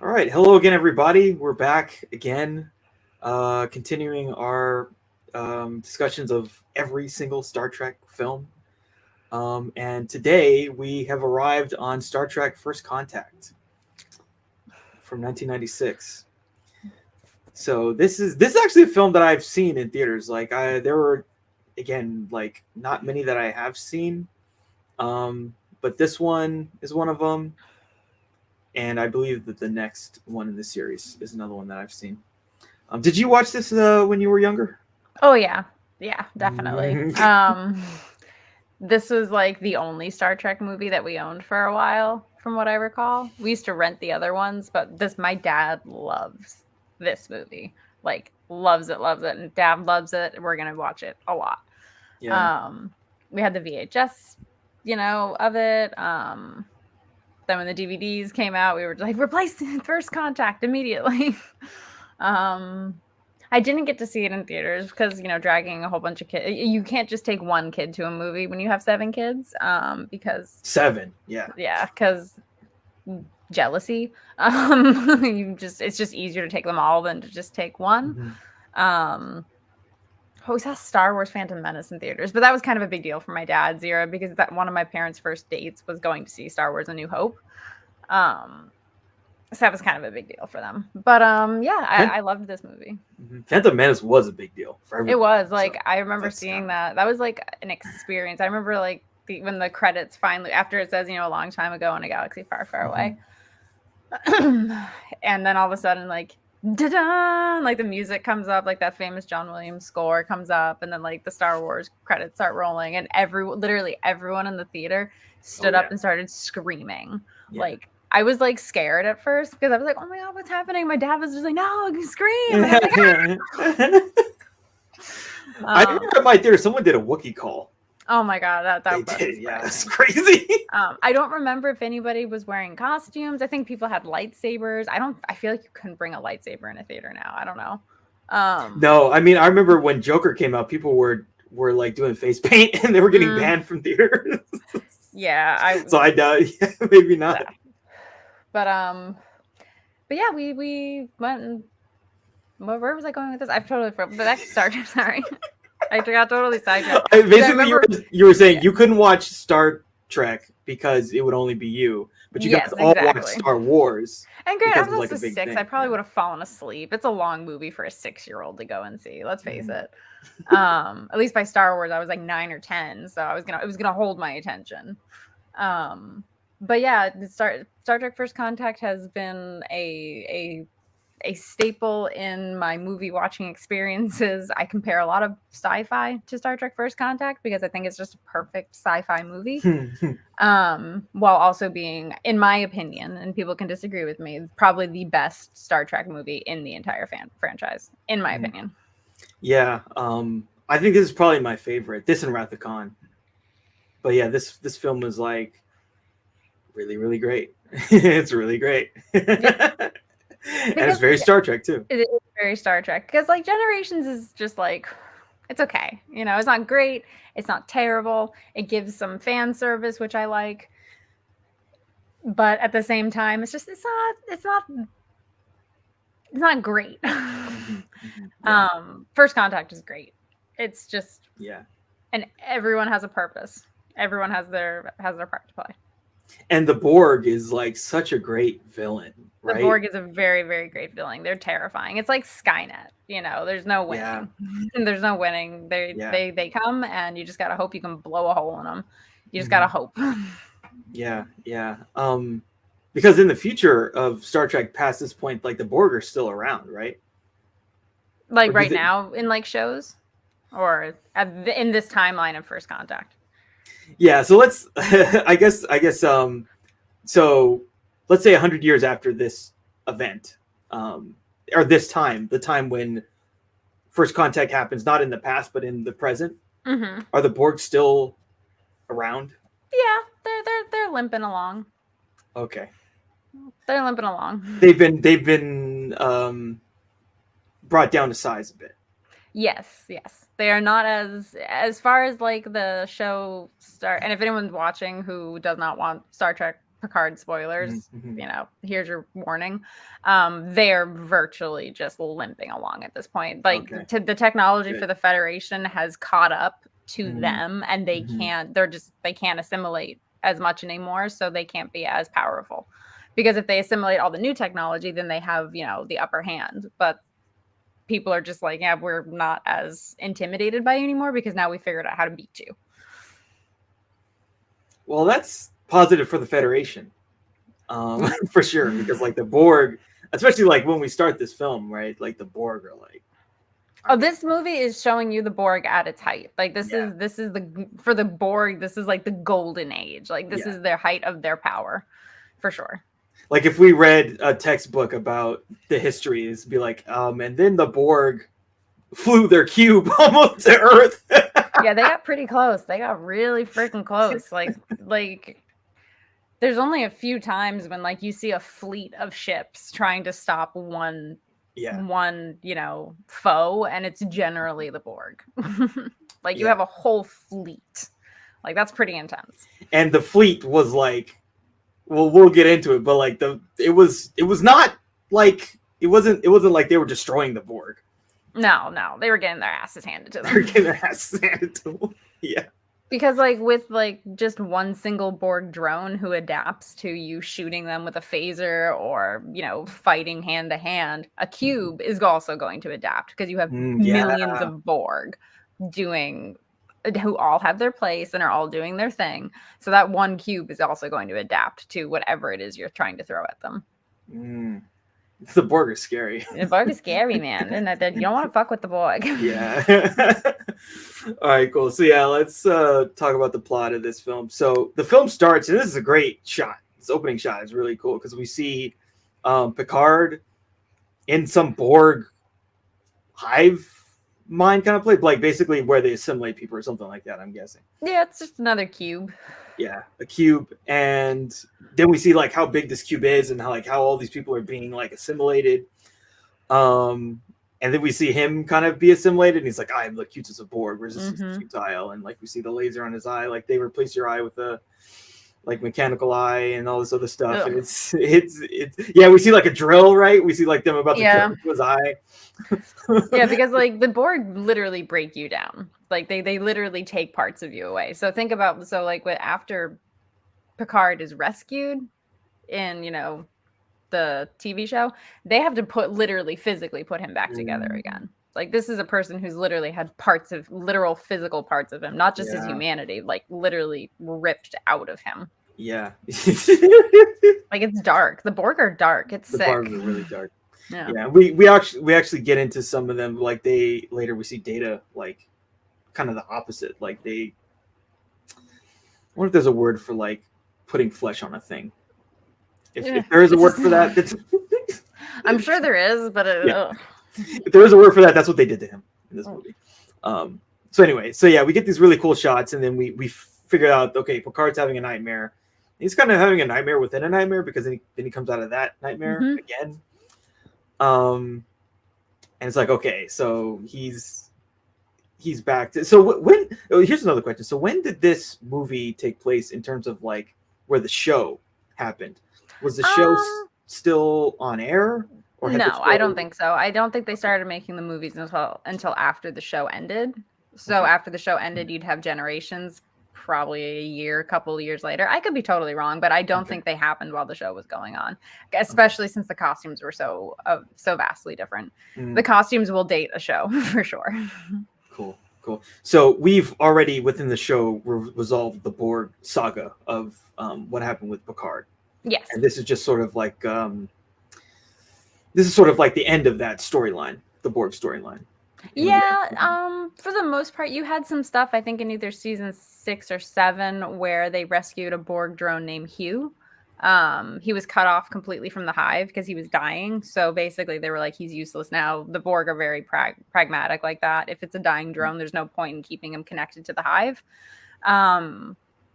All right. Hello again, everybody. We're back again, continuing our discussions of every single Star Trek film. And today we have arrived on Star Trek First Contact from 1996. So this is actually a film that I've seen in theaters. There were, again, like not many that I have seen, but this one is one of them. And I believe that the next one in the series is another one that I've seen. Did you watch this when you were younger? Oh yeah, definitely. This was like the only Star Trek movie that we owned for a while, from what I recall. We used to rent the other ones, but my dad loves this movie. Like loves it, and Dad loves it. We're gonna watch it a lot. Yeah. We had the VHS, of it. Then when the DVDs came out, we were like, replace First Contact immediately. I didn't get to see it in theaters because, dragging a whole bunch of kids, you can't just take one kid to a movie when you have 7 kids, because 7, yeah. Yeah, because jealousy. It's just easier to take them all than to just take one. Mm-hmm. We saw Star Wars Phantom Menace in theaters, but that was kind of a big deal for my dad's era because that one of my parents' first dates was going to see Star Wars A New Hope. So that was kind of a big deal for them. But I loved this movie. Phantom Menace was a big deal for everyone. It was I remember seeing that. That was like an experience. I remember like when the credits finally, after it says, a long time ago in a galaxy far, far away. And then all of a sudden, like, da-da! Like the music comes up, like that famous John Williams score comes up, and then like the Star Wars credits start rolling, and literally everyone in the theater stood up and started screaming. Yeah. Like I was like scared at first because I was like, "Oh my god, what's happening?" My dad was just like, "No, scream!" And I was like, I remember at my theater someone did a Wookiee call. Oh my god, that was crazy. Yeah, that's crazy. I don't remember if anybody was wearing costumes. I think people had lightsabers. I feel like you couldn't bring a lightsaber in a theater now. I don't know. No, I mean I remember when Joker came out, people were like doing face paint and they were getting banned from theaters. Yeah, so I doubt maybe not. But yeah, we went and where was I going with this? I've totally forgotten. But back to Star Trek, sorry. I got totally sidetracked. Basically, you were saying you couldn't watch Star Trek because it would only be you, but you guys all watched Star Wars. And granted, I was also 6. I probably would have fallen asleep. It's a long movie for a 6-year-old to go and see. Let's face it. At least by Star Wars, I was like 9 or 10, so it was gonna hold my attention. But yeah, Star Trek First Contact has been a staple in my movie watching experiences. I compare a lot of sci-fi to Star Trek First Contact because I think it's just a perfect sci-fi movie. While also being, in my opinion, and people can disagree with me, probably the best Star Trek movie in the entire franchise, in my opinion. Yeah, I think this is probably my favorite. This and Wrath of Khan. But yeah, this film was like really, really great. It's really great. And it's very Star Trek too. It is very Star Trek because like Generations is just like, it's okay. It's not great. It's not terrible. It gives some fan service, which I like. But at the same time, it's not great. First Contact is great. It's just, and everyone has a purpose. Everyone has their part to play. And the Borg is like such a great villain, right? The Borg is a very, very great villain. They're terrifying. It's like Skynet, there's no winning. Yeah. There's no winning. They come and you just got to hope you can blow a hole in them. You just got to hope. Yeah. Because in the future of Star Trek past this point, like the Borg are still around, right? Like right now in like shows or in this timeline of First Contact. Yeah, so let's I guess so let's say 100 years after this event, or this time, the time when First Contact happens, not in the past but in the present. Are the Borg still around? Yeah, they're limping along. Okay. They're limping along. They've been brought down to size a bit. Yes. They are not as far as like the show start. And if anyone's watching who does not want Star Trek Picard spoilers, Mm-hmm. here's your warning. They're virtually just limping along at this point. Like the technology for the Federation has caught up to them, and they can't assimilate as much anymore, so they can't be as powerful. Because if they assimilate all the new technology, then they have, the upper hand. But people are just like, yeah, we're not as intimidated by you anymore because now we figured out how to beat you. Well, that's positive for the Federation, for sure. Because like the Borg, especially like when we start this film, right? Like the Borg are like. Oh, this movie is showing you the Borg at its height. Like this is for the Borg. This is like the golden age. Like this is their height of their power, for sure. Like if we read a textbook about the history, it'd be like, and then the Borg flew their cube almost to Earth. Yeah, they got pretty close. They got really freaking close. Like there's only a few times when like you see a fleet of ships trying to stop one foe, and it's generally the Borg. Like you have a whole fleet. Like that's pretty intense. And the fleet was like, well, we'll get into it, but like it was not like it wasn't like they were destroying the Borg. No, they were getting their asses handed to them. They were getting their asses handed to them. Yeah. Because like with like just one single Borg drone who adapts to you shooting them with a phaser or, fighting hand to hand, a cube is also going to adapt because you have millions of Borg who all have their place and are all doing their thing. So that one cube is also going to adapt to whatever it is you're trying to throw at them. The Borg are scary. The Borg is scary, man. And you don't want to fuck with the Borg. Yeah. All right, cool. So yeah, let's talk about the plot of this film. So the film starts, and this is a great shot. This opening shot is really cool because we see Picard in some Borg hive mind kind of place, like basically where they assimilate people or something like that, I'm guessing. Yeah, it's just another cube. Yeah, a cube. And then we see like how big this cube is and how all these people are being like assimilated. And then we see him kind of be assimilated, and he's like, I'm the cutest of Borg, resistance is futile. And like we see the laser on his eye, like they replace your eye with a like mechanical eye and all this other stuff. Ugh. And it's we see like a drill, right? We see like them about to drill into his eye. Yeah, because like the Borg literally break you down. Like they literally take parts of you away. So think about after Picard is rescued in, the TV show, they have to physically put him back together again. Like this is a person who's literally had literal physical parts of him, not just his humanity, like literally ripped out of him. Yeah. Like it's dark. The Borg are dark. It's sick. The Borg are really dark. Yeah. We actually get into some of them. Like later we see Data like kind of the opposite. Like I wonder if there's a word for like putting flesh on a thing. If there is a word for that, I'm sure there is, but if there is a word for that, that's what they did to him in this movie. So anyway, we get these really cool shots, and then we figure out, okay, Picard's having a nightmare. He's kind of having a nightmare within a nightmare because then he comes out of that nightmare again. And it's like, okay, so he's back to. So here's another question. So when did this movie take place in terms of like where the show happened? Was the show still on air? Or no, I don't think so. I don't think they started making the movies until after the show ended. So after the show ended, you'd have Generations, probably a couple of years later. I could be totally wrong, but I don't think they happened while the show was going on, especially since the costumes were so vastly different. The costumes will date a show for sure. Cool. So we've already within the show resolved the Borg saga of what happened with Picard. Yes. And this is just sort of like the end of that storyline, the Borg storyline. Yeah, for the most part, you had some stuff, I think, in either season 6 or 7 where they rescued a Borg drone named Hugh. He was cut off completely from the hive because he was dying. So basically, they were like, he's useless now. The Borg are very pragmatic like that. If it's a dying drone, there's no point in keeping him connected to the hive.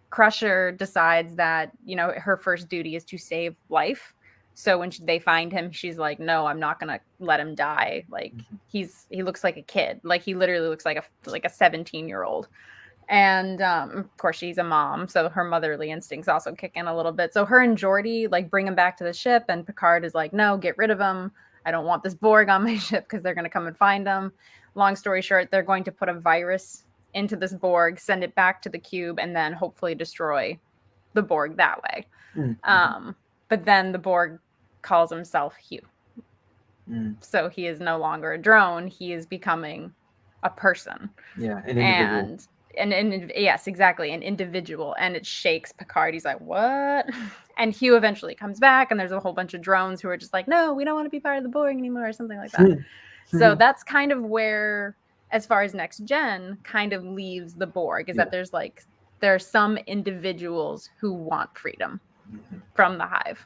Crusher decides that, her first duty is to save life. So when they find him, she's like, no, I'm not going to let him die. Like he looks like a kid. Like he literally looks like a 17-year-old. And of course, she's a mom, so her motherly instincts also kick in a little bit. So her and Geordi like bring him back to the ship, and Picard is like, "No, get rid of him. I don't want this Borg on my ship because they're going to come and find him." Long story short, they're going to put a virus into this Borg, send it back to the cube, and then hopefully destroy the Borg that way. But then the Borg calls himself Hugh. So he is no longer a drone. He is becoming a person. Yeah, an individual. And yes, exactly, an individual. And it shakes Picard. He's like, what? And Hugh eventually comes back, and there's a whole bunch of drones who are just like, no, we don't want to be part of the Borg anymore, or something like that. So that's kind of where, as far as Next Gen, kind of leaves the Borg, is that there are some individuals who want freedom from the Hive.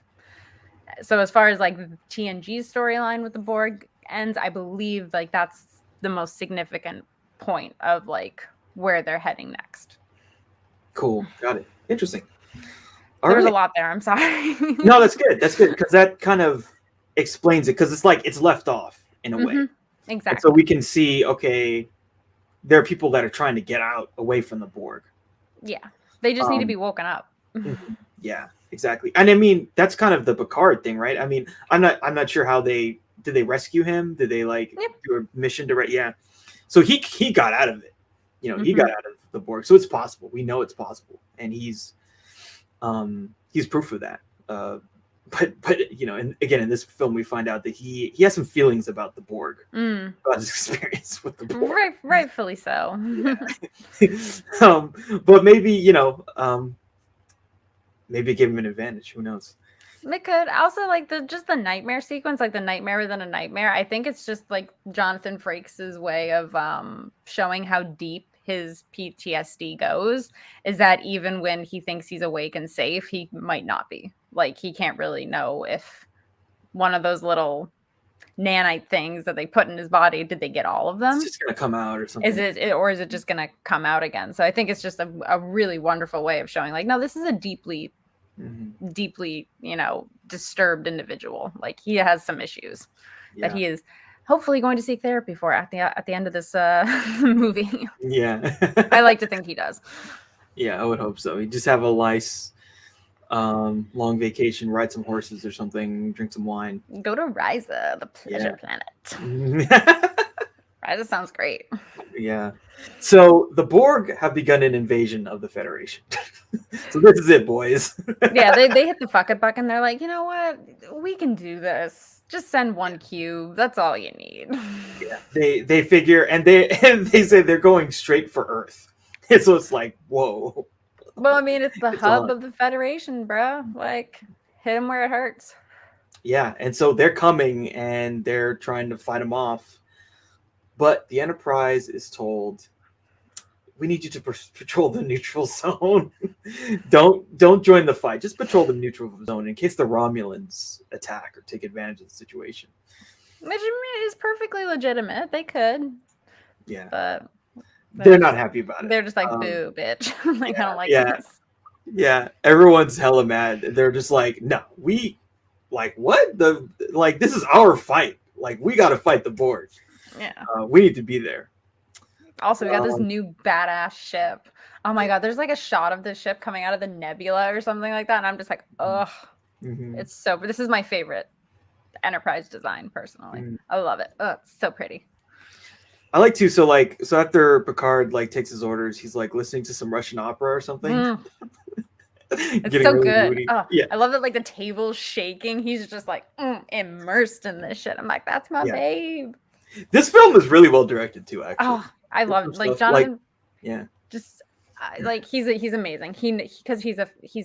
So as far as like TNG's storyline with the Borg ends, I believe like that's the most significant point of like where they're heading next. Cool. Got it. Interesting. There's a lot there. I'm sorry. No, that's good. That's good because that kind of explains it, because it's like it's left off in a way. Exactly. And so we can see, okay, there are people that are trying to get out away from the Borg. Yeah. They just need to be woken up. Yeah, exactly. And I mean, that's kind of the Picard thing, right? I mean, I'm not sure how did they rescue him? Did they like do a mission to yeah. So he got out of it. You know, he got out of the Borg. So it's possible. We know it's possible. And he's proof of that. But you know, and again in this film we find out that he has some feelings about the Borg, about his experience with the Borg. Rightfully so. Yeah. But maybe, you know, maybe it gave him an advantage. Who knows? It could. Also, like the nightmare sequence, like the nightmare within a nightmare. I think it's just like Jonathan Frakes' way of showing how deep his PTSD goes, is that even when he thinks he's awake and safe, he might not be. Like he can't really know if one of those little nanite things that they put in his body, did they get all of them? It's just gonna come out or something. Is it just gonna come out again? So I think it's just a really wonderful way of showing like, no, this is a deeply, you know, disturbed individual. Like he has some issues that he is hopefully going to seek therapy for at the end of this movie. Yeah. I like to think he does. Yeah, I would hope so. You just have a nice long vacation, ride some horses or something, drink some wine. Go to Ryza, the pleasure planet. Ryza sounds great. Yeah. So the Borg have begun an invasion of the Federation. So this is it, boys. Yeah, they hit the fuck it buck and they're like, you know what? We can do this. Just send one cube. That's all you need. Yeah. They figure and they say they're going straight for Earth. And so it's like, whoa. Well, I mean, it's the hub of the Federation, bro. Like, hit them where it hurts. Yeah, and so they're coming and they're trying to fight them off. But the Enterprise is told, we need you to patrol the neutral zone. Don't join the fight. Just patrol the neutral zone in case the Romulans attack or take advantage of the situation. Which is perfectly legitimate. They could. Yeah. But they're not happy about it. They're just like, boo, bitch. Like, I don't like this. Yeah. Everyone's hella mad. They're just like, no, we, like, what? This is our fight. Like, we got to fight the Borg. Yeah. We need to be there. Also, we got this new badass ship. Oh my God. There's like a shot of this ship coming out of the nebula or something like that. And I'm just like, ugh. It's so, this is my favorite Enterprise design personally. I love it. Oh, it's so pretty. I like to, so after Picard like takes his orders, he's like listening to some Russian opera or something. It's so really good. Oh, yeah. I love that, like the table's shaking. He's just like immersed in this shit. I'm like, that's my babe. This film is really well directed too, actually. Oh, I love it. Like Jonathan. Just like he's amazing. Because he's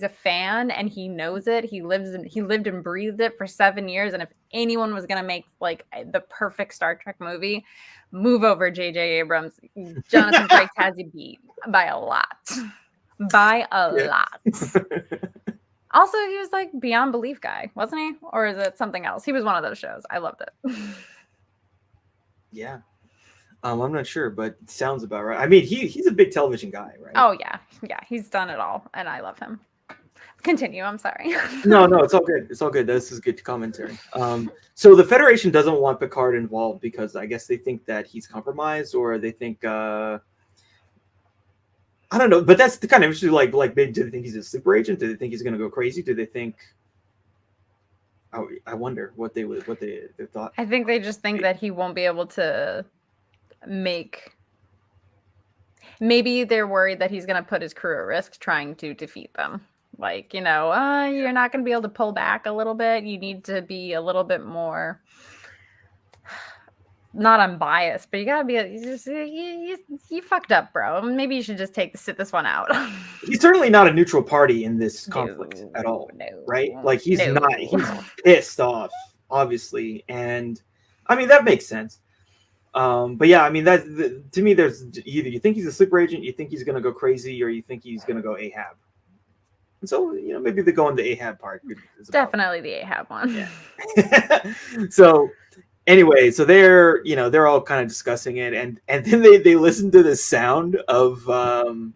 a fan and he knows it. He lived and breathed it for 7 years. And if anyone was gonna make like the perfect Star Trek movie, move over J.J. Abrams. Jonathan Frakes has you beat by a lot. By a lot. Also, he was like Beyond Belief guy, wasn't he? Or is it something else? He was one of those shows. I loved it. Yeah. I'm not sure, but it sounds about right. I mean, he's a big television guy, right? Oh, yeah. Yeah, he's done it all, and I love him. Continue, I'm sorry. No, it's all good. It's all good. This is good commentary. So the Federation doesn't want Picard involved because I guess they think that he's compromised, or they think... I I don't know, but that's the kind of interesting. Like maybe do they think he's a sleeper agent? Do they think he's gonna go crazy? Do they think? I wonder what they thought. I think they just think that he won't be able to make. Maybe they're worried that he's gonna put his crew at risk trying to defeat them. Like, you're not gonna be able to pull back a little bit. You need to be a little bit more. Not unbiased, but you gotta be. You fucked up, bro. Maybe you should just sit this one out. He's certainly not a neutral party in this conflict at all, right? Like he's not. He's pissed off, obviously, and I mean that makes sense. But yeah, I mean to me, there's either you think he's a sleeper agent, you think he's gonna go crazy, or you think he's gonna go Ahab. And so maybe they go on the Ahab part. Definitely the Ahab one. Yeah. So. Anyway, so they're all kind of discussing it, and then they listen to the sound of the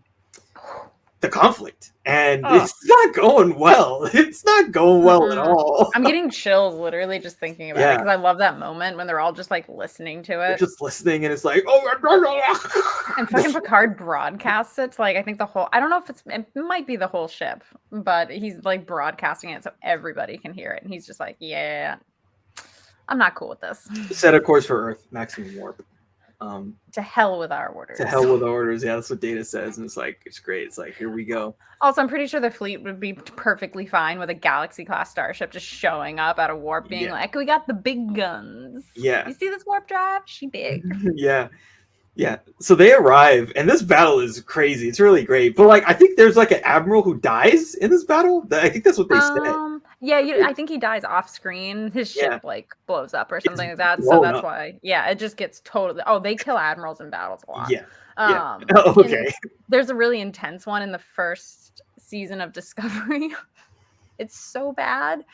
conflict, and it's not going well. It's not going well at all. I'm getting chills literally just thinking about it because I love that moment when they're all just like listening to it. They're just listening, and it's like, oh, and fucking Picard broadcasts it. Like I think I don't know if it might be the whole ship, but he's like broadcasting it so everybody can hear it, and he's just like, yeah. I'm not cool with this. Set a course for Earth, maximum warp. To hell with our orders. To hell with our orders. Yeah, that's what Data says. And it's like, it's great. It's like, here we go. Also, I'm pretty sure the fleet would be perfectly fine with a Galaxy-class starship just showing up at a warp being like, we got the big guns. Yeah. You see this warp drive? She big. Yeah. Yeah. So they arrive, and this battle is crazy. It's really great. But, like, I think there's, like, an admiral who dies in this battle. I think that's what they said. Yeah, I think he dies off screen. His ship like blows up or something like that. So that's why. Yeah, it just gets totally. Oh, they kill admirals in battles a lot. Yeah. Okay. There's a really intense one in the first season of Discovery. It's so bad.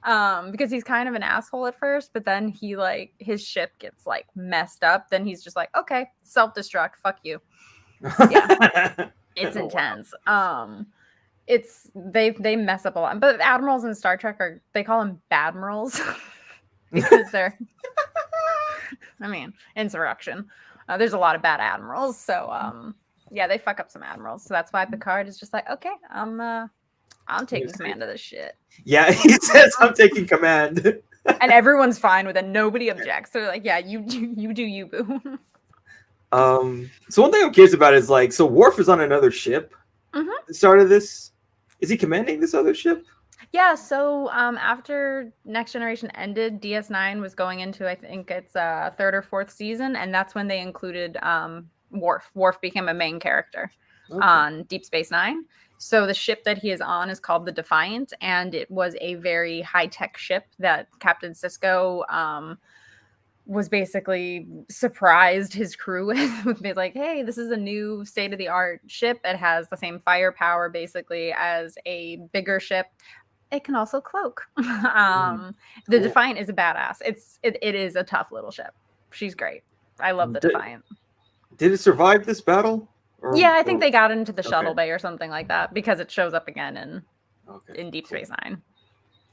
Because he's kind of an asshole at first, but then his ship gets like messed up. Then he's just like, okay, self-destruct. Fuck you. Yeah. It's intense. They mess up a lot, but admirals in Star Trek they call them badmirals because they're insurrection. There's a lot of bad admirals, so they fuck up some admirals. So that's why Picard is just like, okay, I'm taking command of this shit. Yeah, he says I'm taking command, and everyone's fine with it. Nobody objects. So they're like, yeah, you do you, boo. So one thing I'm curious about is like, so Worf is on another ship. At the start of this. Is he commanding this other ship? Yeah, so after Next Generation ended, DS9 was going into, I think it's third or fourth season, and that's when they included Worf. Worf became a main character on Deep Space Nine. So the ship that he is on is called the Defiant, and it was a very high-tech ship that Captain Sisko was basically surprised his crew with being like, hey, this is a new state-of-the-art ship. It has the same firepower basically as a bigger ship. It can also cloak. The Defiant is a badass. It is a tough little ship. She's great. I love the Defiant. Did it survive this battle? I think they got into the shuttle bay or something like that because it shows up again in Deep Space Nine.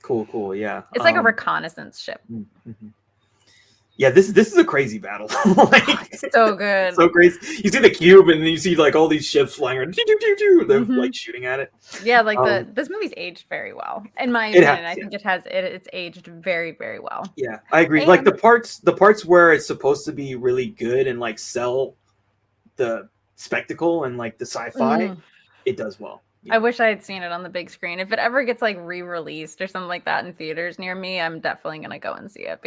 Cool, yeah. It's like a reconnaissance ship. Mm-hmm. Yeah, this is a crazy battle. It's so good. So crazy. You see the cube, and then you see like all these ships flying around. They're like shooting at it. Yeah, like this movie's aged very well. In my opinion, I think it's aged very, very well. Yeah, I agree. Like the parts where it's supposed to be really good and like sell the spectacle and like the sci-fi, it does well. Yeah. I wish I had seen it on the big screen. If it ever gets like re-released or something like that in theaters near me, I'm definitely gonna go and see it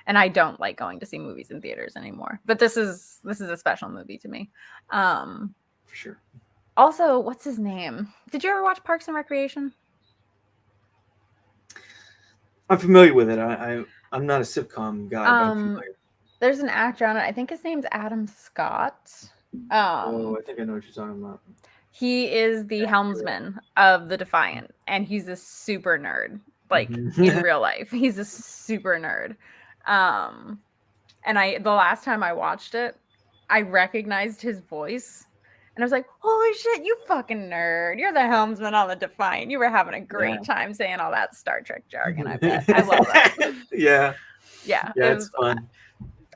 and I don't like going to see movies in theaters anymore. But this is a special movie to me. For sure. Also, what's his name? Did you ever watch Parks and Recreation? I'm familiar with it. I'm not a sitcom guy, but I'm familiar. There's an actor on it. I think his name's Adam Scott. I think I know what you're talking about. He is the helmsman of the Defiant, and he's a super nerd. Like in real life, he's a super nerd. And the last time I watched it, I recognized his voice, and I was like, "Holy shit, you fucking nerd! You're the helmsman on the Defiant. You were having a great time saying all that Star Trek jargon. I bet. I love that." Yeah, it was fun.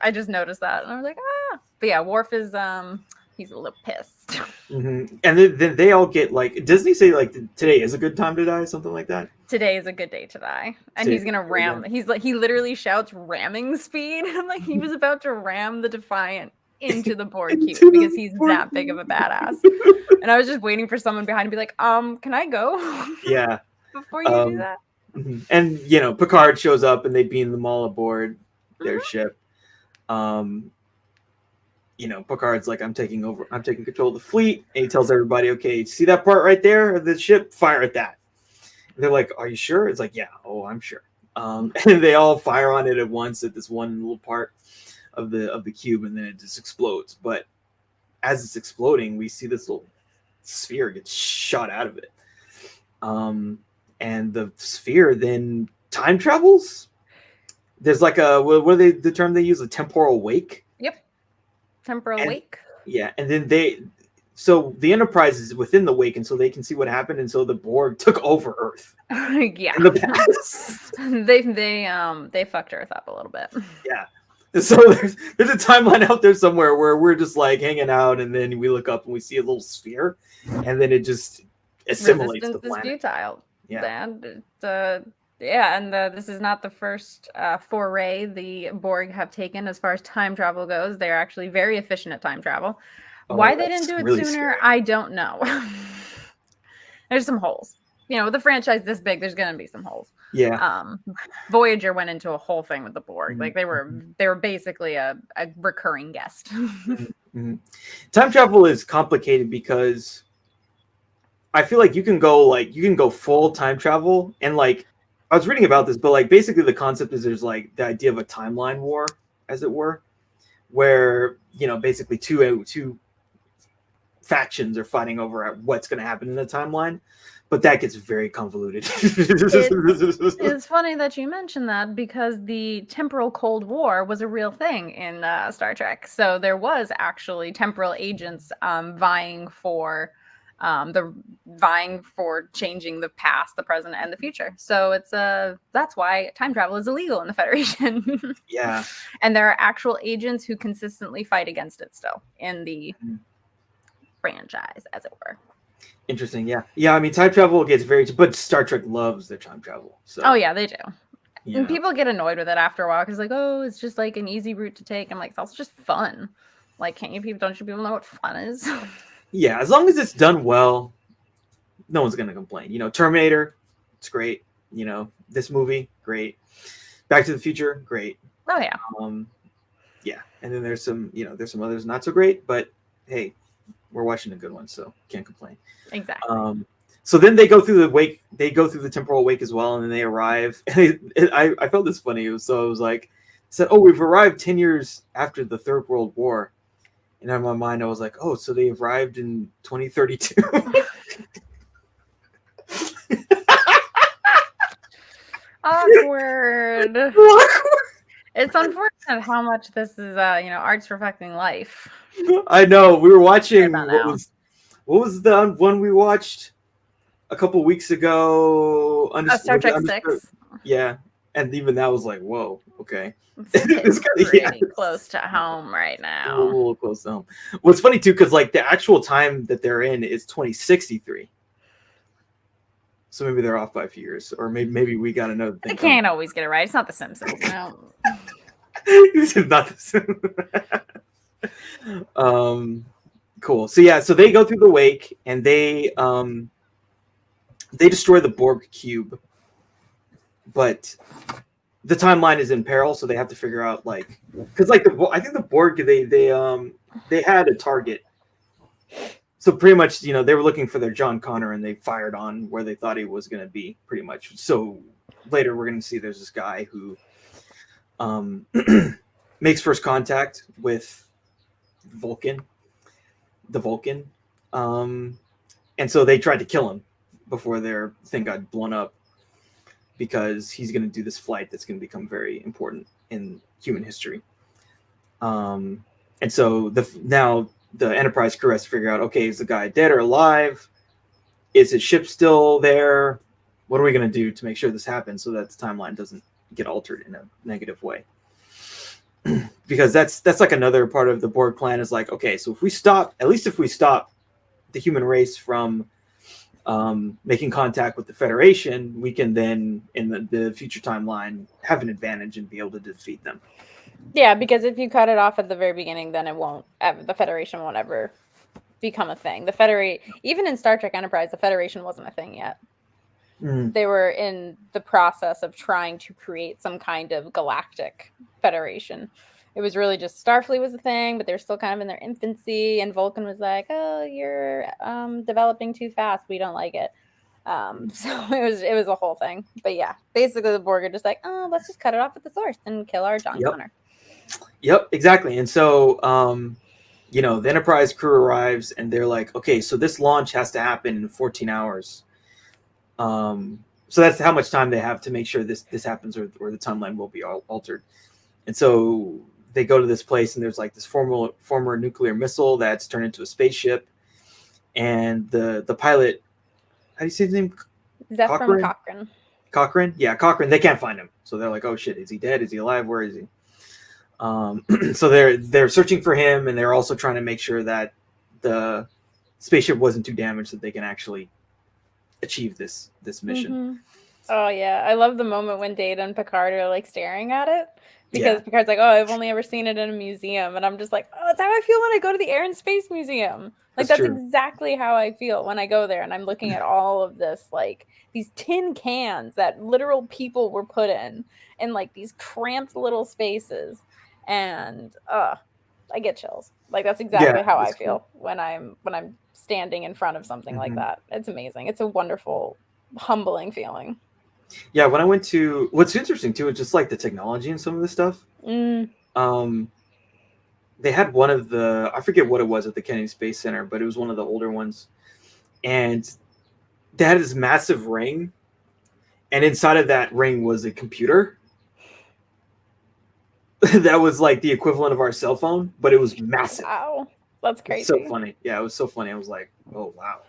I just noticed that, and I was like, ah. But yeah, Worf is He's a little pissed. Mm-hmm. And then they all get like, doesn't he say like today is a good time to die, something like that? Today is a good day to die, and Today he's gonna ram. He's like, he literally shouts ramming speed. I'm like, he was about to ram the Defiant into the Borg cube because he's that big of a badass. And I was just waiting for someone behind to be like, can I go? Yeah. Before you do that. Mm-hmm. And you know, Picard shows up and they beam them all aboard their ship. You know, Picard's like, I'm taking control of the fleet, and he tells everybody, okay, see that part right there of the ship? Fire at that. And they're like, are you sure? It's like, yeah, I'm sure. And they all fire on it at once at this one little part of the cube, and then it just explodes. But as it's exploding, we see this little sphere get shot out of it. And the sphere then time travels. There's like what are the term they use? A temporal wake. Yep. Temporal wake. Yeah, and then so the Enterprise is within the wake, and so they can see what happened, and so the Borg took over Earth. Yeah. In the past. they fucked Earth up a little bit. Yeah. So there's a timeline out there somewhere where we're just like hanging out, and then we look up and we see a little sphere, and then it just assimilates the planet. Resistance is futile. Yeah. And this is not the first foray the Borg have taken as far as time travel goes. They're actually very efficient at time travel. Why they didn't do it really sooner, scary. I don't know. There's some holes. You know, with a franchise this big, there's going to be some holes. Yeah. Voyager went into a whole thing with the Borg. Like they were basically a recurring guest. Mm-hmm. Time travel is complicated because I feel like you can go full time travel, and like I was reading about this, but like basically the concept is there's like the idea of a timeline war, as it were, where you know basically two factions are fighting over what's going to happen in the timeline, but that gets very convoluted. It's funny that you mentioned that because the temporal Cold War was a real thing in Star Trek. So there was actually temporal agents vying for changing the past, the present, and the future. So that's why time travel is illegal in the Federation. Yeah. And there are actual agents who consistently fight against it still in the franchise, as it were. Interesting. Yeah. I mean, time travel gets but Star Trek loves their time travel. So. Oh yeah, they do. Yeah. And people get annoyed with it after a while because like, oh, it's just like an easy route to take. I'm like, it's also just fun. Like, don't you people know what fun is? Yeah, as long as it's done well, no one's gonna complain. You know, Terminator, it's great. You know, this movie, great. Back to the Future, great. Oh yeah. Yeah, and then there's some others not so great, but hey, we're watching the good ones, so can't complain. Exactly. So then they go through the wake. They go through the temporal wake as well, and then they arrive. I felt this funny. It was like, said, "Oh, we've arrived 10 years after the Third World War." And in my mind, I was like, "Oh, so they arrived in 2032." Awkward. It's unfortunate how much this is, art's reflecting life. I know. We were watching. What was the one we watched a couple weeks ago? Star Trek 6. Yeah, and even that was like, whoa, okay. It's pretty close to home right now. A little close to home. Well, it's funny too, because like the actual time that they're in is 2063. So maybe they're off by a few years, or maybe we got another thing. I can't always get it right. It's not The Simpsons. No. This is not The Simpsons. Cool. So yeah, so they go through the wake and they destroy the Borg cube, but the timeline is in peril, so they have to figure out because I think the Borg they had a target, so pretty much they were looking for their John Connor and they fired on where they thought he was going to be pretty much. So later we're going to see there's this guy who makes first contact with the Vulcan, and so they tried to kill him before their thing got blown up, because he's going to do this flight that's going to become very important in human history. And so now the Enterprise crew has to figure out, okay, is the guy dead or alive? Is his ship still there? What are we going to do to make sure this happens so that the timeline doesn't get altered in a negative way? because that's like another part of the Borg plan is like, okay, so if we stop the human race from making contact with the Federation, we can then in the future timeline have an advantage and be able to defeat them. Yeah, because if you cut it off at the very beginning, then the Federation won't ever become a thing. Even in Star Trek Enterprise, the Federation wasn't a thing yet. They were in the process of trying to create some kind of galactic federation. It was really just Starfleet was a thing, but they're still kind of in their infancy. And Vulcan was like, "Oh, you're developing too fast. We don't like it." So it was a whole thing. But yeah, basically the Borg are just like, "Oh, let's just cut it off at the source and kill our John Connor." Yep, exactly. And so, the Enterprise crew arrives, and they're like, "Okay, so this launch has to happen in 14 hours." So that's how much time they have to make sure this happens, or the timeline will be altered. And so they go to this place, and there's like this former nuclear missile that's turned into a spaceship, and the pilot, how do you say his name? Cochrane. Cochrane, yeah, Cochrane. They can't find him, so they're like, "Oh shit, is he dead? Is he alive? Where is he?" So they're searching for him, and they're also trying to make sure that the spaceship wasn't too damaged, so they can actually achieve this mission. Mm-hmm. Oh yeah, I love the moment when Data and Picard are like staring at it, because Picard's like, "Oh, I've only ever seen it in a museum," and I'm just like, "Oh, that's how I feel when I go to the Air and Space Museum." Like that's exactly how I feel when I go there, and I'm looking at all of this, like these tin cans that literal people were put in like these cramped little spaces, and I get chills. Like that's exactly how I feel when I'm standing in front of something like that. It's amazing. It's a wonderful, humbling feeling. Yeah, when I went to, what's interesting too is just like the technology and some of this stuff. They had one of I forget what it was at the Kennedy Space Center, but it was one of the older ones, and they had this massive ring, and inside of that ring was a computer that was like the equivalent of our cell phone, but it was massive. Wow, that's crazy. So funny. Yeah, it was so funny. I was like, oh wow,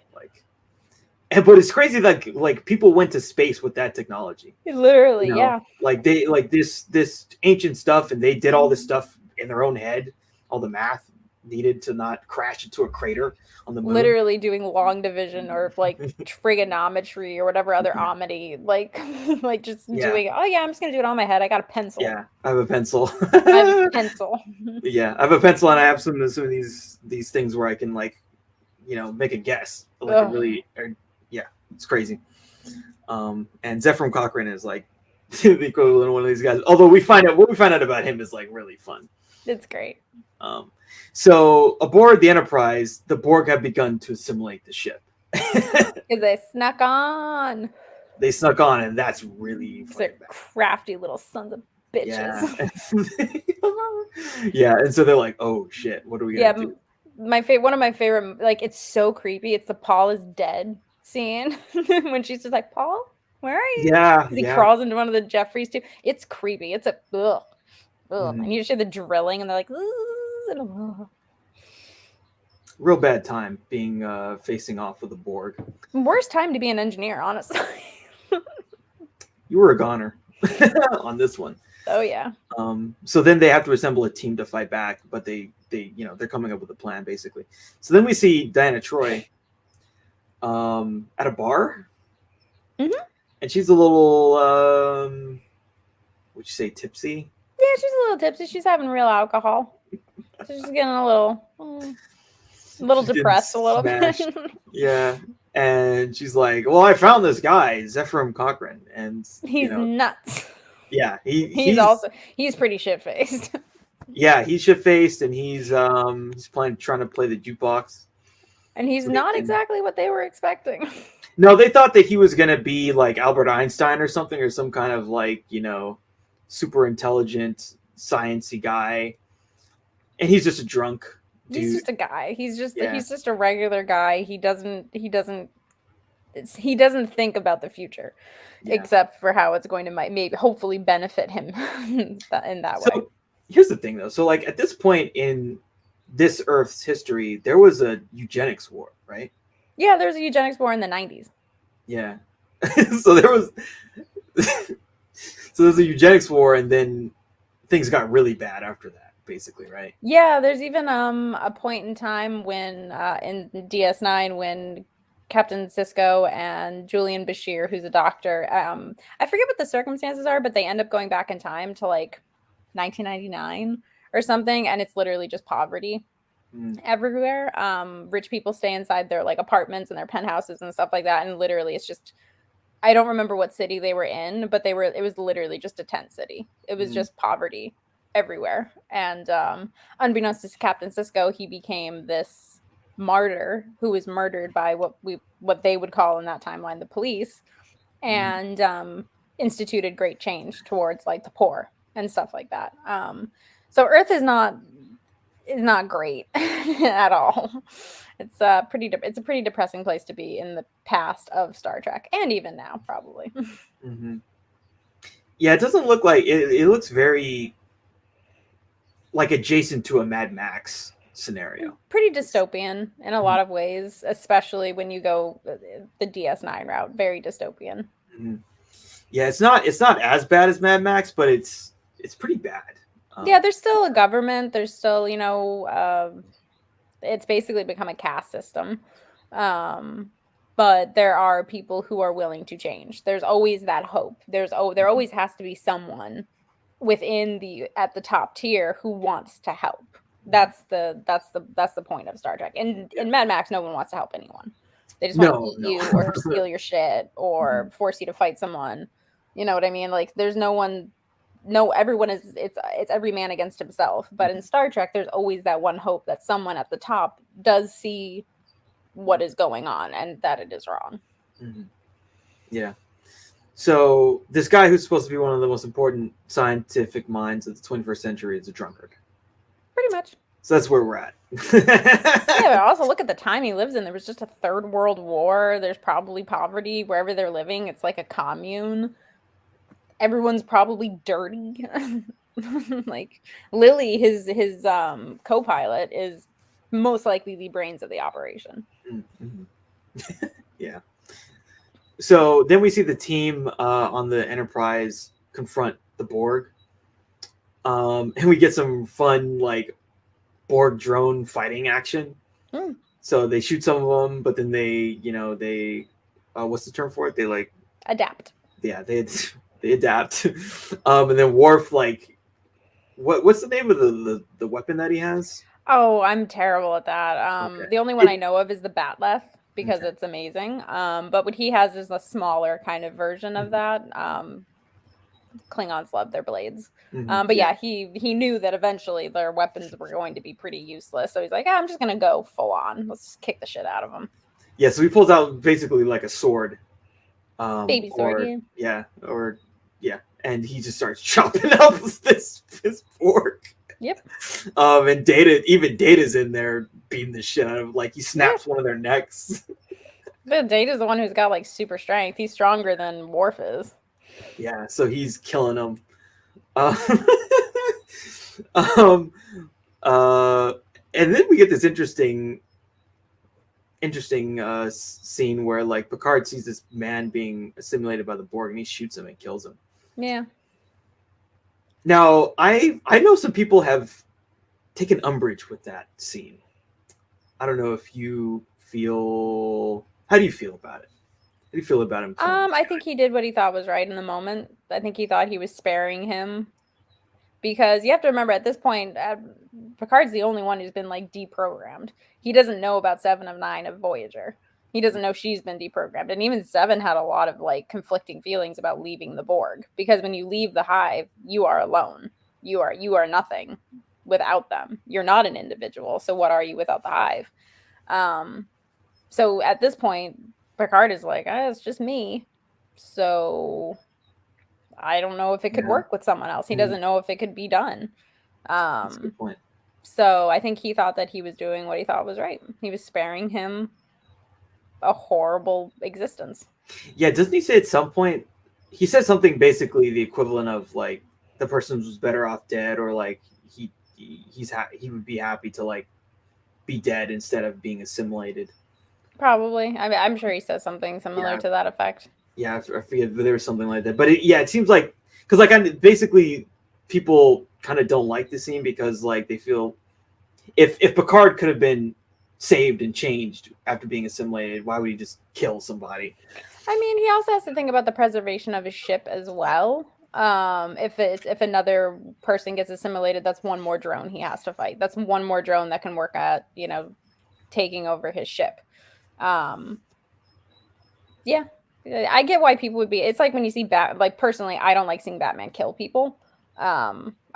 but it's crazy that like people went to space with that technology. Literally, yeah. Like they this ancient stuff, and they did all this stuff in their own head, all the math needed to not crash into a crater on the moon. Literally doing long division or like trigonometry or whatever other omity, like just doing. Oh yeah, I'm just gonna do it on my head. I got a pencil. Yeah, I have a pencil. I have a pencil. Yeah, I have a pencil, and I have some of these things where I can like, make a guess. Like it's crazy. And Zephram Cochrane is like the equivalent of one of these guys. Although what we find out about him is like really fun. It's great. So aboard the Enterprise, the Borg have begun to assimilate the ship. Because they snuck on. And that's really funny. They're crafty little sons of bitches. Yeah, and so they're like, "Oh shit, what are we gonna do?" One of my favorite, like it's so creepy. It's the Paul is dead scene when she's just like, "Paul, where are you?" Yeah, he crawls into one of the Jeffries too. It's creepy. It's a ugh. And you just hear the drilling, and they're like, ugh. Real bad time being facing off with the Borg. Worst time to be an engineer, honestly. You were a goner on this one. Oh yeah. So then they have to assemble a team to fight back, but they're coming up with a plan basically. So then we see Diana Troy at a bar, and she's a little would you say tipsy? Yeah, she's a little tipsy. She's having real alcohol. She's getting a little depressed a little bit. Yeah. And she's like, "Well, I found this guy, Zephram Cochrane, and he's nuts." Yeah, he's pretty shit-faced. Yeah, he's shit-faced, and he's trying to play the jukebox. And he's not exactly what they were expecting. No, they thought that he was gonna be like Albert Einstein or something, or some kind of like, super intelligent, sciencey guy. And he's just a drunk dude. He's just a guy. He's just a regular guy. He doesn't think about the future, except for how it's going to maybe hopefully benefit him in that way. Here's the thing though. So like at this point in this Earth's history, there was a eugenics war, right? Yeah, there was a eugenics war in the 90s. Yeah. So there was a eugenics war, and then things got really bad after that. basically, right? Yeah, there's even a point in time when in DS9 when Captain Sisko and Julian Bashir, who's a doctor, I forget what the circumstances are, but they end up going back in time to like 1999 or something, and it's literally just poverty everywhere. Rich people stay inside their like apartments and their penthouses and stuff like that, and literally it's just I don't remember what city they were in, but it was literally just a tent city. It was just poverty everywhere. And unbeknownst to Captain Sisko, he became this martyr who was murdered by what they would call in that timeline the police, and instituted great change towards like the poor and stuff like that. So Earth is not great at all. It's a pretty depressing place to be in the past of Star Trek, and even now probably. Yeah, it doesn't look like it looks very like adjacent to a Mad Max scenario. Pretty dystopian in a lot of ways, especially when you go the DS9 route. Very dystopian. Yeah, it's not as bad as Mad Max, but it's pretty bad. Yeah, there's still a government. There's still, it's basically become a caste system. But there are people who are willing to change. There's always that hope. There always has to be someone within at the top tier who wants to help. That's the point of Star Trek. And in Mad Max, no one wants to help anyone. They just want to eat you or steal your shit or force you to fight someone. You know what I mean? Like there's no one. No, everyone is it's every man against himself. But in Star Trek, there's always that one hope that someone at the top does see what is going on and that it is wrong. Yeah. So this guy who's supposed to be one of the most important scientific minds of the 21st century is a drunkard. Pretty much. So that's where we're at. Yeah, but also look at the time he lives in. There was just a third world war. There's probably poverty wherever they're living. It's like a commune. Everyone's probably dirty. Like Lily, his co-pilot, is most likely the brains of the operation. Yeah. So then we see the team on the Enterprise confront the Borg, and we get some fun like Borg drone fighting action. So they shoot some of them, but then they what's the term for it? They like adapt. Yeah, they adapt. And then Worf like what's the name of the weapon that he has? Oh, I'm terrible at that. Okay. The only one I know of is the Batleth because it's amazing. But what he has is a smaller kind of version of that. Klingons love their blades. But yeah, he knew that eventually their weapons were going to be pretty useless. So he's like, I'm just going to go full on. Let's just kick the shit out of them. Yeah, so he pulls out basically like a sword. Baby sword, and he just starts chopping up this Borg. Yep. And Data's in there beating the shit out of like he snaps one of their necks. But Data's the one who's got like super strength. He's stronger than Worf is. Yeah, so he's killing them. And then we get this interesting scene where like Picard sees this man being assimilated by the Borg and he shoots him and kills him. Yeah. Now I know some people have taken umbrage with that scene. I don't know if you feel. How do you feel about it? How do you feel about him? I think he did what he thought was right in the moment. I think he thought he was sparing him. Because you have to remember at this point, Picard's the only one who's been like deprogrammed. He doesn't know about 7 of 9 of Voyager. He doesn't know she's been deprogrammed. And even 7 had a lot of like conflicting feelings about leaving the Borg. Because when you leave the hive, you are alone. You are nothing without them. You're not an individual. So what are you without the hive? So at this point, Picard is like, it's just me. So I don't know if it could work with someone else. He doesn't know if it could be done. That's a good point. So I think he thought that he was doing what he thought was right. He was sparing him a horrible existence. Yeah, doesn't he say at some point, he said something basically the equivalent of like the person was better off dead, or like he would be happy to like be dead instead of being assimilated. Probably. I mean, I'm sure he says something similar to that effect. Yeah, I forget, but there was something like that. But it seems like because like basically people kind of don't like the scene because like they feel if Picard could have been saved and changed after being assimilated, why would he just kill somebody? I mean, he also has to think about the preservation of his ship as well. If another person gets assimilated, that's one more drone he has to fight. That's one more drone that can work at, you know, taking over his ship. Yeah, I get why people would be. It's like when you see like personally, I don't like seeing Batman kill people.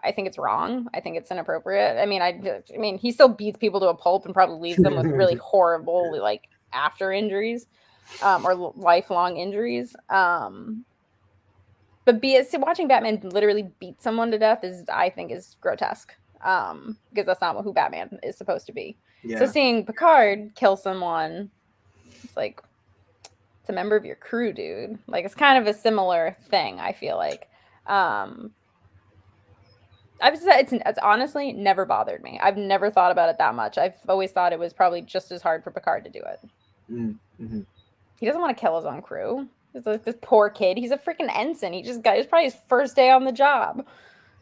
I think it's wrong. I think it's inappropriate. I mean, he still beats people to a pulp and probably leaves them with really horrible, like after injuries, or lifelong injuries. But watching Batman literally beat someone to death I think is grotesque. Because that's not who Batman is supposed to be. Yeah. So seeing Picard kill someone, it's like, it's a member of your crew, dude. Like, it's kind of a similar thing, I feel like. It's honestly never bothered me. I've never thought about it that much. I've always thought it was probably just as hard for Picard to do it. Mm-hmm. He doesn't want to kill his own crew. He's like, this poor kid. He's a freaking ensign. It's probably his first day on the job.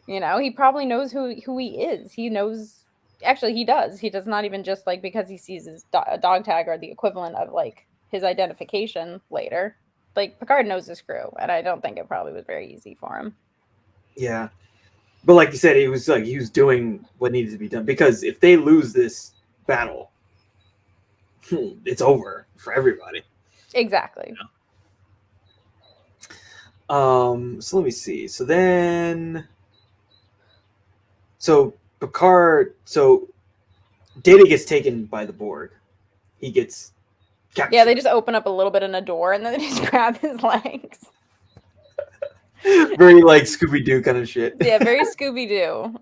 You know, he probably knows who he is. He knows. Actually, he does. He does not even just like because he sees his dog tag or the equivalent of like his identification later. Like Picard knows his crew, and I don't think it probably was very easy for him. Yeah. But like you said, he was doing what needed to be done, because if they lose this battle, it's over for everybody. Exactly. You know? So let me see. So Picard. So Data gets taken by the Borg. He gets captured. Yeah, they just open up a little bit in a door, and then they just grab his legs. Very like Scooby-Doo kind of shit. Yeah, very Scooby-Doo.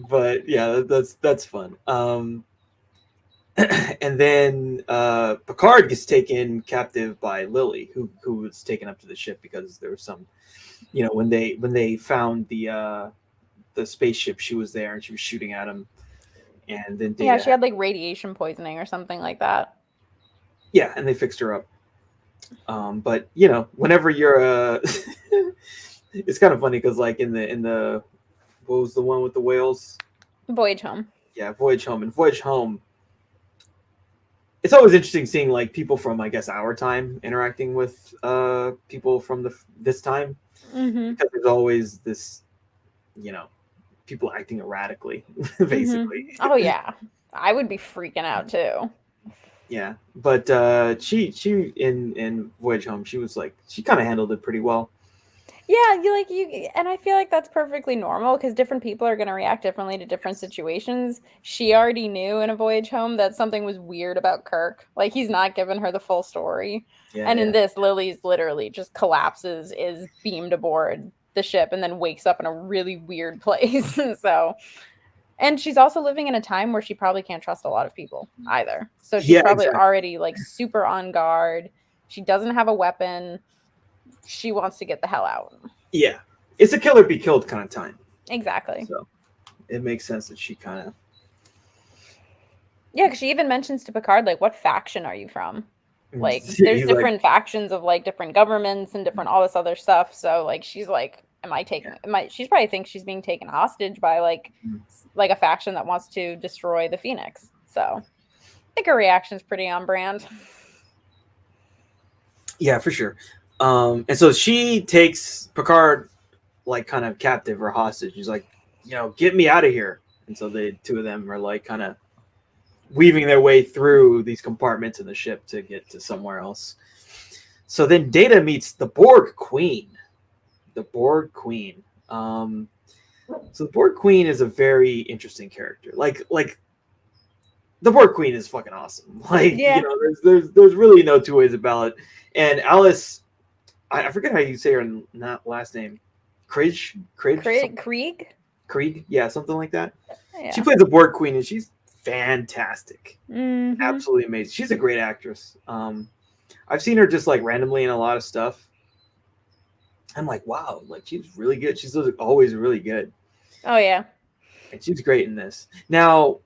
But yeah, that's fun. And then Picard gets taken captive by Lily, who was taken up to the ship because there was some, you know, when they found the spaceship, she was there and she was shooting at him, and then Data, she had like radiation poisoning or something like that. Yeah, and they fixed her up. But you know, whenever you're it's kind of funny because like in the what was the one with the whales? Voyage Home. Yeah, Voyage Home. And Voyage Home, it's always interesting seeing like people from, I guess, our time interacting with people from this time. Mm-hmm. Because there's always this, you know, people acting erratically, basically. Mm-hmm. Oh yeah, I would be freaking out too. Yeah, but she in Voyage Home, she was like, she kind of handled it pretty well. Yeah, and I feel like that's perfectly normal because different people are going to react differently to different situations. She already knew in A Voyage Home that something was weird about Kirk. Like, he's not giving her the full story. Yeah, and in this, Lily's literally just collapses, is beamed aboard the ship, and then wakes up in a really weird place. So, and she's also living in a time where she probably can't trust a lot of people either. So she's probably already like super on guard. She doesn't have a weapon. She wants to get the hell out. Yeah. It's a kill or be killed kind of time. Exactly. So it makes sense that she kind of... Yeah, because she even mentions to Picard, like, what faction are you from? Like, there's different factions of, like, different governments and different all this other stuff. So, like, she's like, she probably thinks she's being taken hostage by, like a faction that wants to destroy the Phoenix. So I think her reaction's pretty on brand. Yeah, for sure. And so she takes Picard like kind of captive or hostage. She's like, you know, get me out of here. And so the two of them are like kind of weaving their way through these compartments in the ship to get to somewhere else. So then Data meets the Borg Queen. The Borg Queen. So the Borg Queen is a very interesting character. Like the Borg Queen is fucking awesome. Like, you know, there's really no two ways about it. And Alice, I forget how you say her last name. Krieg? Yeah, something like that. Yeah. She plays the Borg Queen, and she's fantastic. Mm-hmm. Absolutely amazing. She's a great actress. I've seen her just like randomly in a lot of stuff. I'm like, wow, like she's really good. She's always really good. Oh yeah. And she's great in this. Now,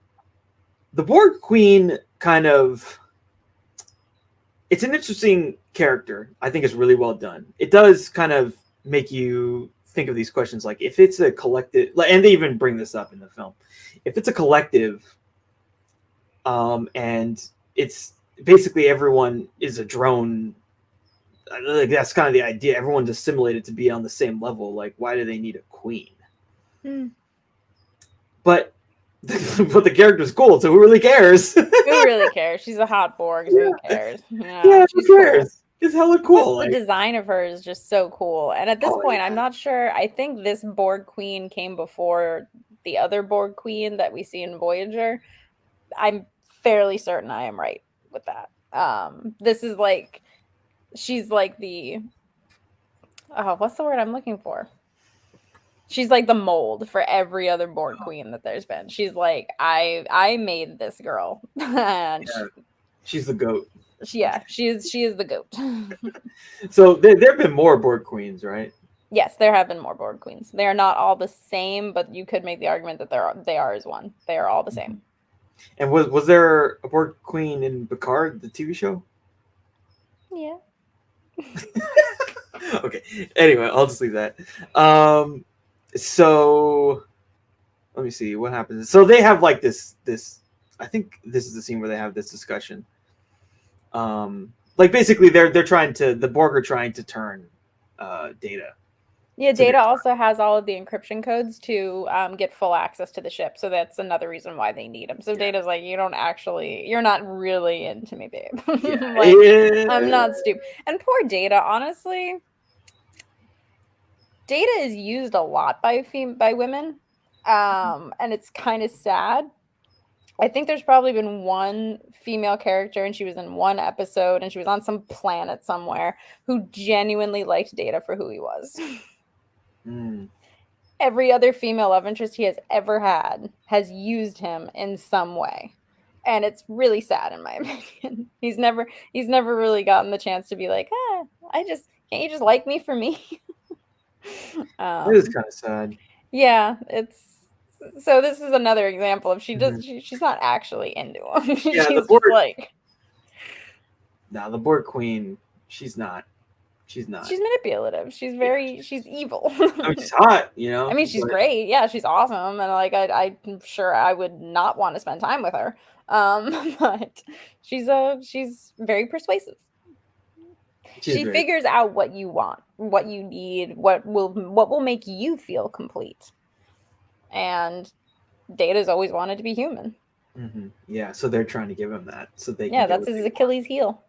the Borg Queen it's an interesting character. I think it's really well done. It does kind of make you think of these questions, like if it's a collective, and they even bring this up in the film, if it's a collective, and it's basically everyone is a drone, like that's kind of the idea. Everyone's assimilated to be on the same level. Like, why do they need a queen? But the character's cool, so who really cares? Who really cares? She's a hot Borg. So who cares? Yeah, who cares? Cool. It's hella cool. The design of her is just so cool. And at this point, I'm not sure. I think this Borg queen came before the other Borg queen that we see in Voyager. I'm fairly certain I am right with that. This is like, she's like the, what's the word I'm looking for? She's like the mold for every other Borg queen that there's been. She's like, I made this girl. And she's the goat. She is the goat. So there have been more Borg queens, right? Yes, there have been more Borg queens. They are not all the same, but you could make the argument that they are as one. They are all the same. And was there a Borg queen in Picard, the TV show? Yeah. Okay. Anyway, I'll just leave that. So let me see what happens. So they have like this. I think this is the scene where they have this discussion. Like basically the Borg are trying to turn Data. Yeah, Data also has all of the encryption codes to get full access to the ship. So that's another reason why they need him. So Data's like, you're not really into me, babe. I'm not stupid. And poor Data, honestly, Data is used a lot by women. And it's kind of sad. I think there's probably been one female character, and she was in one episode, and she was on some planet somewhere, who genuinely liked Data for who he was. Every other female love interest he has ever had has used him in some way. And it's really sad, in my opinion. He's never really gotten the chance to be like, can't you just like me for me? It is kind of sad. Yeah, so this is another example of she's not actually into him. Yeah, she's the Borg queen, she's not. She's manipulative. She's evil. I mean, she's hot, you know. I mean, she's great. Yeah, she's awesome, and like I'm sure I would not want to spend time with her. But she's very persuasive. She figures out what you want, what you need, what will make you feel complete. And Data's always wanted to be human. Mm-hmm. Yeah, so they're trying to give him that, so they that's his Achilles heel.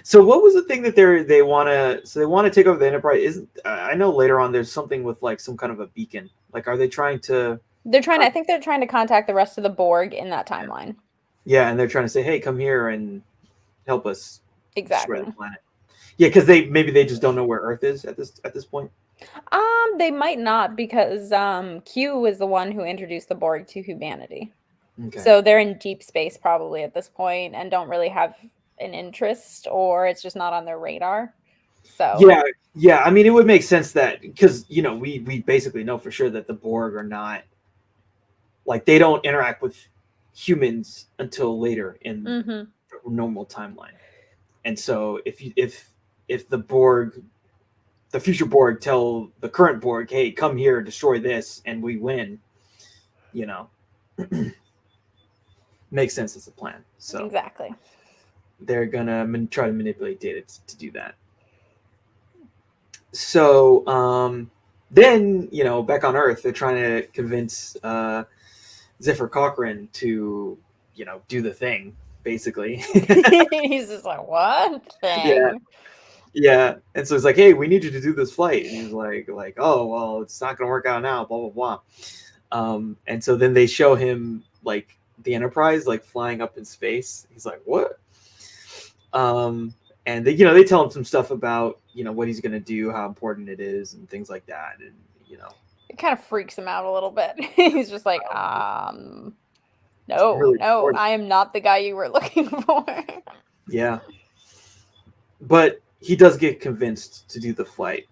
So what was the thing that they want to take over the Enterprise? I know later on there's something with like some kind of a beacon. Like, are they trying to? I think they're trying to contact the rest of the Borg in that timeline. Yeah, and they're trying to say, "Hey, come here and help us destroy the planet." Yeah, because they just don't know where Earth is at this point. They might not, because Q was the one who introduced the Borg to humanity. Okay. So they're in deep space probably at this point and don't really have an interest, or it's just not on their radar. So yeah. I mean, it would make sense that, because we basically know for sure that the Borg are not, like, they don't interact with humans until later in the normal timeline. And so if the Borg, the future Borg, tell the current Borg, "Hey, come here, destroy this," and we win, makes sense as a plan. So exactly. They're gonna try to manipulate Data to do that. So then, back on Earth, they're trying to convince Zephyr Cochrane to, do the thing, basically. He's just like, what thing? Yeah. And so it's like, "Hey, we need you to do this flight." And he's like, "Oh, well, it's not gonna work out now, blah, blah, blah." And so then they show him like the Enterprise like flying up in space. He's like, "What?" And they tell him some stuff about, what he's going to do, how important it is, and things like that. And, it kind of freaks him out a little bit. He's just like, no, I am not the guy you were looking for. Yeah. But he does get convinced to do the flight.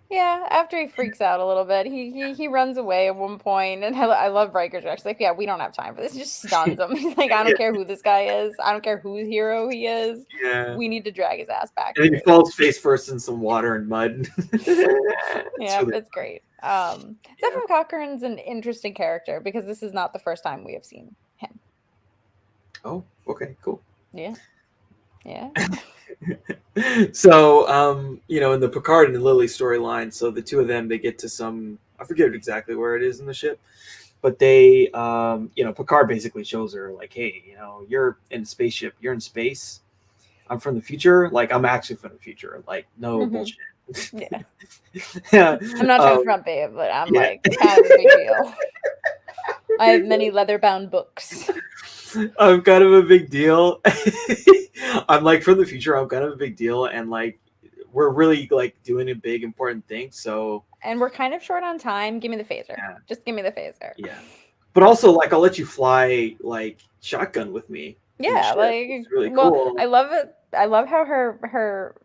Yeah, after he freaks out a little bit, he runs away at one point, and I love Riker's reaction. Like, yeah, we don't have time for this. He just stuns him. He's like, I don't care who this guy is. I don't care whose hero he is. Yeah. We need to drag his ass back. And then he falls face first in some water and mud. Yeah, it's great. Zefram Cochrane's an interesting character because this is not the first time we have seen him. Oh, okay, cool. Yeah. So, in the Picard and Lily storyline, so the two of them, they get to some, I forget exactly where it is in the ship, but they, Picard basically shows her like, hey, you're in a spaceship, you're in space. I'm from the future. Like, I'm actually from the future. Like, no bullshit. Yeah. I'm not trying to front babe, but I'm like kind of a big deal. I have many leather-bound books. I'm kind of a big deal. I'm like from the future. I'm kind of a big deal, and like we're really like doing a big important thing. So and we're kind of short on time. Give me the phaser. Yeah. Just give me the phaser. Yeah, but also like I'll let you fly like shotgun with me. Yeah, like it's really cool. Well, I love it. I love how her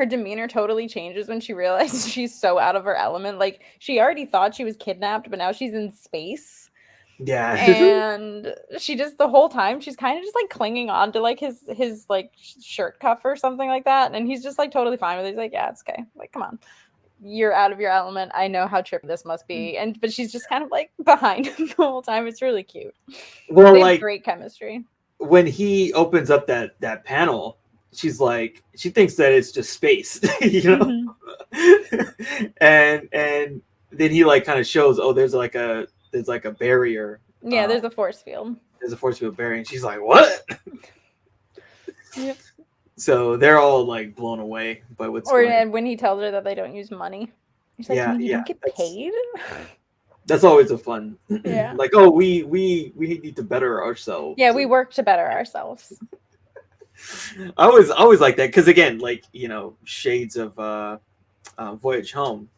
demeanor totally changes when she realizes she's so out of her element. Like she already thought she was kidnapped, but now she's in space. Yeah. And she just the whole time she's kind of just like clinging on to like his like shirt cuff or something like that. And he's just like totally fine with it. He's like, yeah, it's okay. Like, come on. You're out of your element. I know how trippy this must be. But she's just kind of like behind him the whole time. It's really cute. Well, they like have great chemistry. When he opens up that panel, she's like, she thinks that it's just space, and then he like kind of shows, oh, there's like a barrier. Yeah, there's a force field. There's a force field barrier, and she's like, what? Yep. So they're all like blown away by what's going on. And when he tells her that they don't use money, he's like, you don't get paid? That's always a fun. Yeah. Like, oh, we need to better ourselves. Yeah, we work to better ourselves. I always like that because again, like shades of Voyage Home,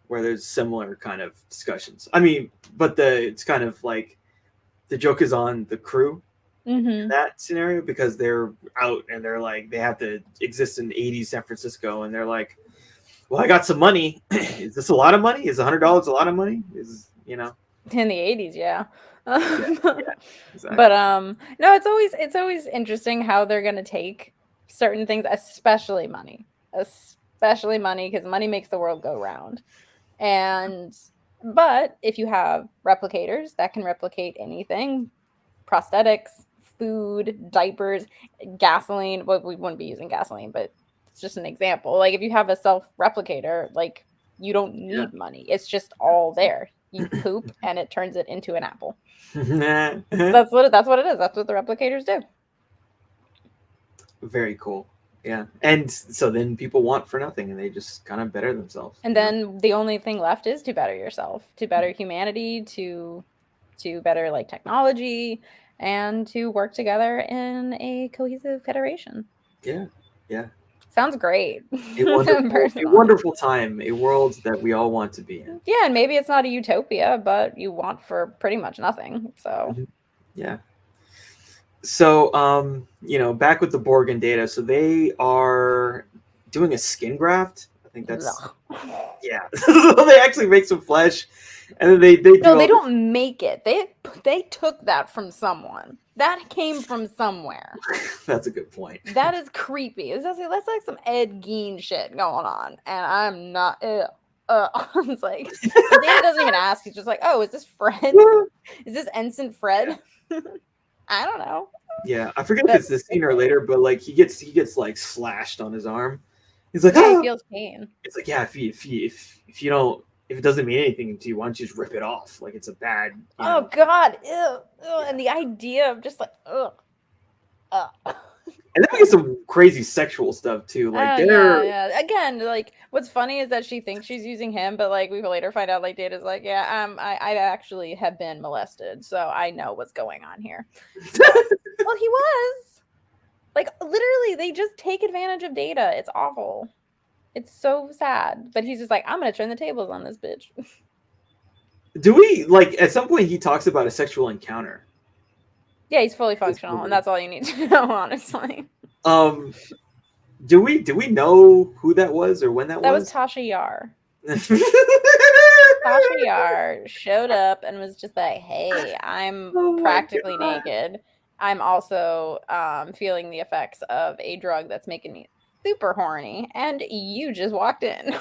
where there's similar kind of discussions. I mean, but it's kind of like the joke is on the crew in that scenario because they're out and they're like they have to exist in 80s San Francisco and they're like, well, I got some money. Is this a lot of money? Is $100 a lot of money? In the 80s, yeah. Exactly. But no, it's always interesting how they're gonna take certain things, especially money because money makes the world go round. But if you have replicators that can replicate anything, prosthetics, food, diapers, gasoline, well, we wouldn't be using gasoline, but it's just an example. Like if you have a self-replicator, like you don't need money. It's just all there. You poop and it turns it into an apple. That's what it is. That's what the replicators do. Very cool. Yeah. And so then people want for nothing and they just kind of better themselves. And then the only thing left is to better yourself, to better humanity, to better like technology, and to work together in a cohesive federation. Yeah. Sounds great. A wonderful time, a world that we all want to be in. Yeah, and maybe it's not a utopia, but you want for pretty much nothing. So yeah. So back with the Borg and Data, so they are doing a skin graft. I think that's yeah. They actually make some flesh, and then they don't make it. They took that from someone. That came from somewhere. That's a good point. That is creepy. That's like some Ed Gein shit going on, and I'm not. It's like Data doesn't even ask. He's just like, "Oh, is this Fred? Is this Ensign Fred?" I don't know. Yeah, I forget if it's this scene or later, but like he gets like slashed on his arm. He's like, he feels pain. It's like, yeah, if you don't, if it doesn't mean anything to you, why don't you just rip it off? Like it's a bad. Oh God, ew. And the idea of just like, ugh. And then we get some crazy sexual stuff too. Like yeah. Again, like what's funny is that she thinks she's using him, but like we will later find out like Data's like, yeah, I actually have been molested, so I know what's going on here. Well, he was. Like literally, they just take advantage of Data. It's awful. It's so sad. But he's just like, I'm gonna turn the tables on this bitch. Do we like at some point he talks about a sexual encounter? Yeah, he's fully functional, and that's all you need to know, honestly. Do we know who that was or when that That was was? Tasha Yar. Tasha Yar showed up and was just like, hey, I'm Oh my practically God. naked. I'm also feeling the effects of a drug that's making me super horny. And you just walked in.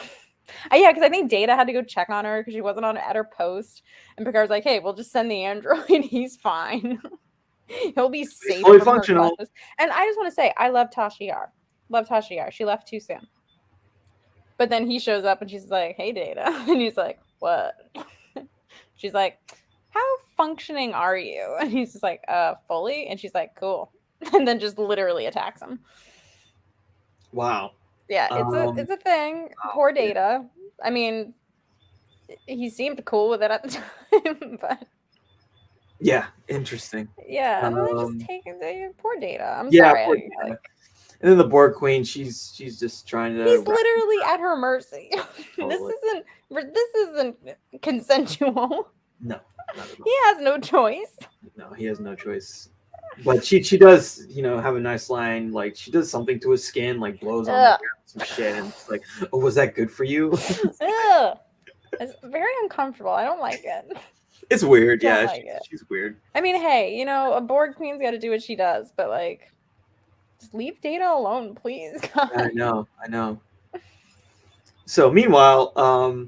Yeah, because I think Data had to go check on her because she wasn't at her post. And Picard's like, hey, we'll just send the android. He's fine. He'll be He's safe fully from her functional. clutches. And I just want to say, I love Tasha Yar. Love Tasha Yar. She left too soon. But then he shows up and she's like, hey, Data. And he's like, what? She's like, how functioning are you? And he's just like, fully. And she's like, cool. And then just literally attacks him. Wow. Yeah, it's a thing. Poor Data. I mean, he seemed cool with it at the time, but yeah, interesting. Yeah, and then they just take poor Data. I'm Yeah, sorry. poor Data. And then the Borg Queen, she's just trying to. He's literally at her mercy. This isn't consensual. No, not at all. He has no choice. No, he has no choice. But she does, have a nice line. Like she does something to his skin, like blows on some shit, and it's like, oh, was that good for you? Ugh. It's very uncomfortable. I don't like it. It's weird. Yeah, like she's weird. I mean, hey, a Borg Queen's got to do what she does, but like, just leave Data alone, please. God. I know. So meanwhile,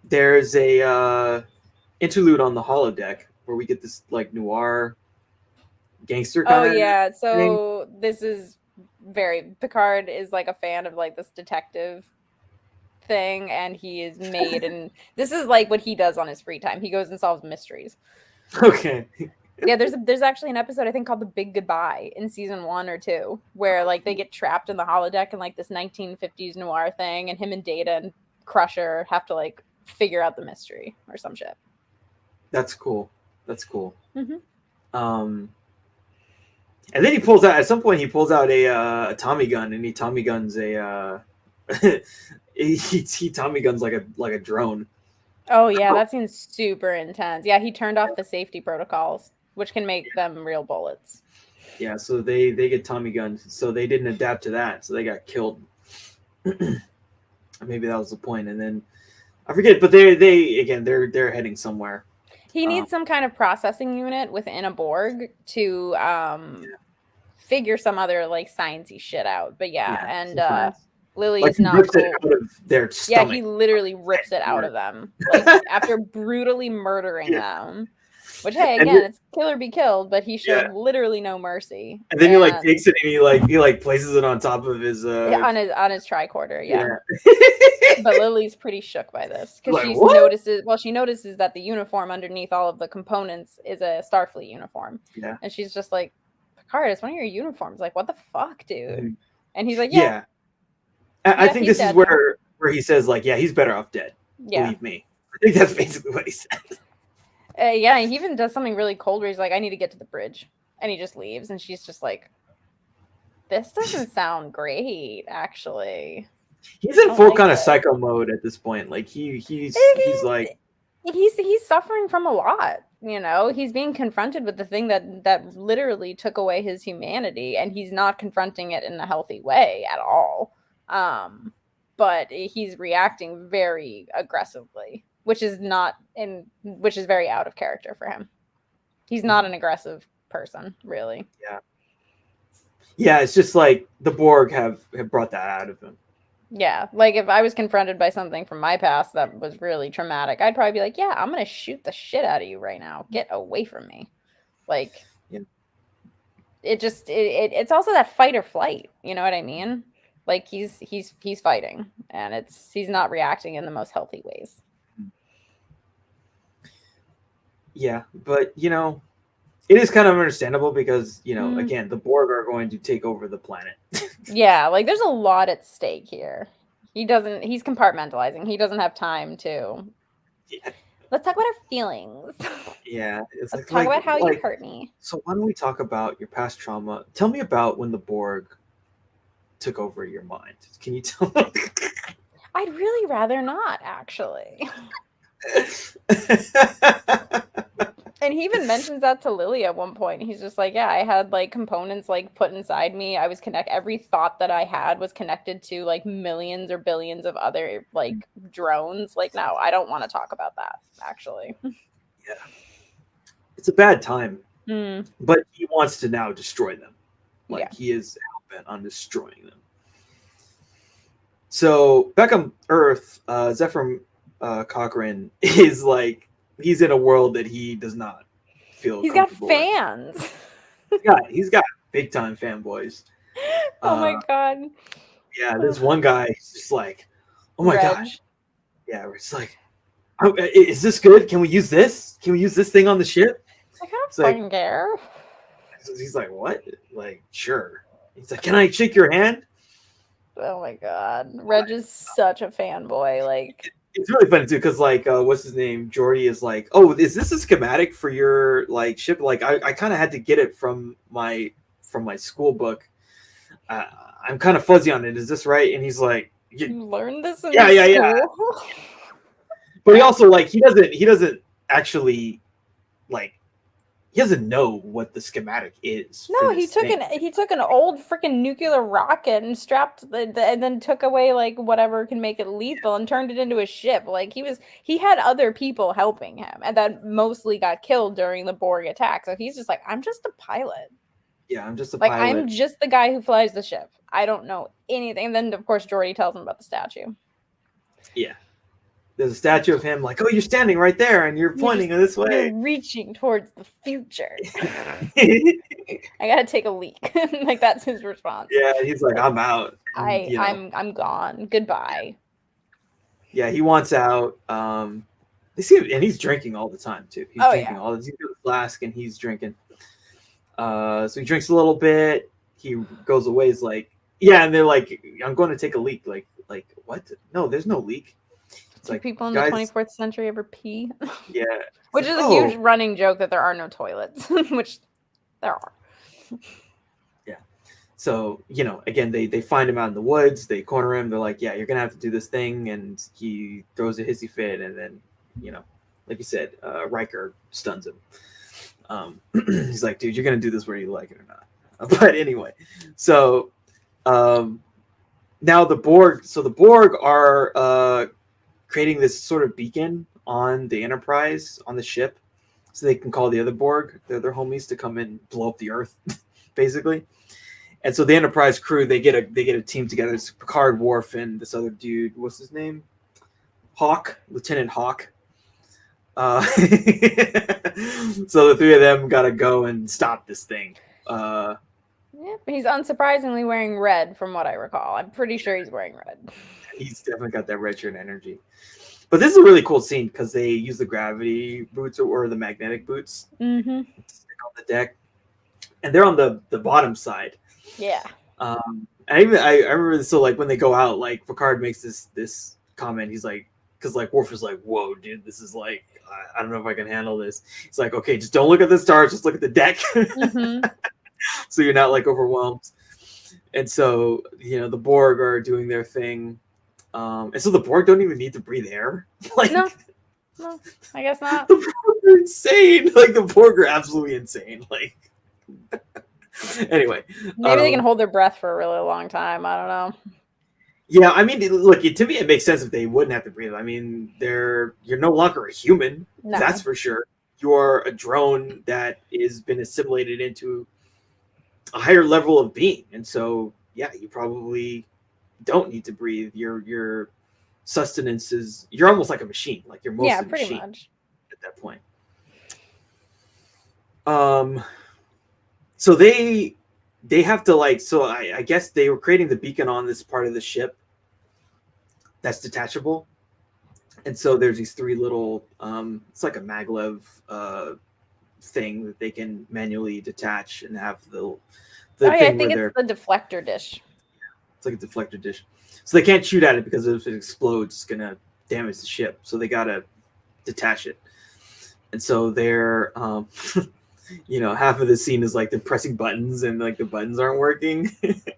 there's a interlude on the holodeck where we get this like noir gangster kind of yeah, so thing. This is Picard is like a fan of like this detective thing, and he is made, and this is like what he does on his free time. He goes and solves mysteries. Okay. Yeah, there's actually an episode I think called The Big Goodbye in season 1 or 2 where like they get trapped in the holodeck in like this 1950s noir thing, and him and Data and Crusher have to like figure out the mystery or some shit. That's cool. Mm-hmm. And then at some point he pulls out a Tommy gun, and he Tommy guns a he Tommy guns like a drone. Oh yeah, that seems super intense. Yeah, he turned off the safety protocols, which can make them real bullets. Yeah, so they get Tommy guns, so they didn't adapt to that, so they got killed. Maybe that was the point, and then I forget, but they're heading somewhere. He needs some kind of processing unit within a Borg to figure some other like sciencey shit out. But and Lily is not rips it out of their stomach. Yeah, he literally rips it out of them, like after brutally murdering them. Which, hey, again, it's kill or be killed, but he showed literally no mercy. And then he like takes it and he places it on top of his on his tricorder, yeah. But Lily's pretty shook by this because she notices that the uniform underneath all of the components is a Starfleet uniform. Yeah. And she's just like, Picard, it's one of your uniforms. Like, what the fuck, dude? Mm-hmm. And he's like, yeah. I think this is where he says like, yeah, he's better off dead. Yeah. Believe me. I think that's basically what he said. Yeah, he even does something really cold where he's like, I need to get to the bridge. And he just leaves. And she's just like, this doesn't sound great, actually. He's in full kind of psycho mode at this point. Like he's like he's suffering from a lot. He's being confronted with the thing that literally took away his humanity, and he's not confronting it in a healthy way at all. But he's reacting very aggressively, which is very out of character for him. He's not an aggressive person, really. Yeah, it's just like the Borg have brought that out of him. Yeah, like if I was confronted by something from my past that was really traumatic, I'd probably be like, yeah, I'm going to shoot the shit out of you right now. Get away from me. Like, it's also that fight or flight. You know what I mean? Like he's fighting, and he's not reacting in the most healthy ways. Yeah, but it is kind of understandable because again, the Borg are going to take over the planet. Yeah, like there's a lot at stake here. He's compartmentalizing. He doesn't have time to. Yeah. Let's talk about our feelings. Yeah, let's talk about how you hurt me. So why don't we talk about your past trauma? Tell me about when the Borg took over your mind. Can you tell me? I'd really rather not, actually. And he even mentions that to Lily at one point. He's just like, yeah, I had like components like put inside me. I was every thought that I had was connected to like millions or billions of other like drones. Like, no, I don't want to talk about that, actually. Yeah. It's a bad time. Mm. But he wants to now destroy them. Like, Yeah. he is hell-bent on destroying them. So back on Earth, Zephyr Cochrane is like, he's in a world that he does not feel He's got comfortable fans. He's got big time fanboys. Oh my god. Yeah, this one guy is just like, oh my gosh. Yeah, it's like, oh, is this good? Can we use this? Can we use this thing on the ship? I don't fucking care. He's like, what? Like, sure. He's like, can I shake your hand? Oh my god. Reg is such a fanboy. Like, it's really funny too, because like what's his name? Jordy is like, oh, is this a schematic for your like ship? Like I kind of had to get it from my school book. I'm kind of fuzzy on it. Is this right? And he's like, you learned this in school? But he also like he doesn't actually like he doesn't know what the schematic is. No, he took an old freaking nuclear rocket and strapped and then took away like whatever can make it lethal and turned it into a ship. Like he had other people helping him, and that mostly got killed during the Borg attack. So he's just like, I'm just a pilot. Yeah, I'm just a pilot. I'm just the guy who flies the ship. I don't know anything. And then of course Jordy tells him about the statue. Yeah. There's a statue of him, like, oh, you're standing right there, and you're pointing this way. You're reaching towards the future. I gotta take a leak. Like that's his response. Yeah, he's like, I'm out. I'm gone. Goodbye. Yeah, he wants out. They see him, and he's drinking all the time too. He's drinking all the. He's got a flask, and he's drinking. So he drinks a little bit. He goes away. He's like, yeah, and they're like, I'm going to take a leak. Like what? No, there's no leak. Do like, people in the 24th century ever pee? Yeah. Which is a huge running joke that there are no toilets, which there are. Yeah. So, again, they find him out in the woods. They corner him. They're like, yeah, you're going to have to do this thing. And he throws a hissy fit. And then, like you said, Riker stuns him. He's like, dude, you're going to do this whether you like it or not. But anyway, so now the Borg are creating this sort of beacon on the Enterprise, on the ship, so they can call the other Borg, their homies, to come and blow up the Earth, basically. And so the Enterprise crew, they get a team together. It's Picard, Worf, and this other dude. What's his name? Hawk, Lieutenant Hawk. So the three of them got to go and stop this thing. Yep, he's unsurprisingly wearing red, from what I recall. I'm pretty sure he's wearing red. He's definitely got that red shirt energy. But this is a really cool scene because they use the gravity boots or the magnetic boots on the deck, and they're on the bottom side. Yeah. I remember this, so like when they go out, like Picard makes this comment. He's like, because like Worf is like, whoa, dude, this is like, I don't know if I can handle this. He's like, okay, just don't look at the stars, just look at the deck, so you're not like overwhelmed. And so the Borg are doing their thing. And so the Borg don't even need to breathe air. Like, no, I guess not. The Borg are insane. Like the Borg are absolutely insane. Like, anyway, maybe they can hold their breath for a really long time. I don't know. Yeah, I mean, look, to me, it makes sense if they wouldn't have to breathe. I mean, you're no longer a human. No. That's for sure. You're a drone that has been assimilated into a higher level of being, and so yeah, you probably don't need to breathe. Your sustenance you're almost like a machine. Like you're mostly pretty machine much at that point. So they have to I guess they were creating the beacon on this part of the ship that's detachable. And so there's these three little it's like a maglev thing that they can manually detach and have the thing I think it's the deflector dish. It's like a deflector dish. So they can't shoot at it because if it explodes, it's going to damage the ship. So they got to detach it. And so they're, half of the scene is like they're pressing buttons and like the buttons aren't working.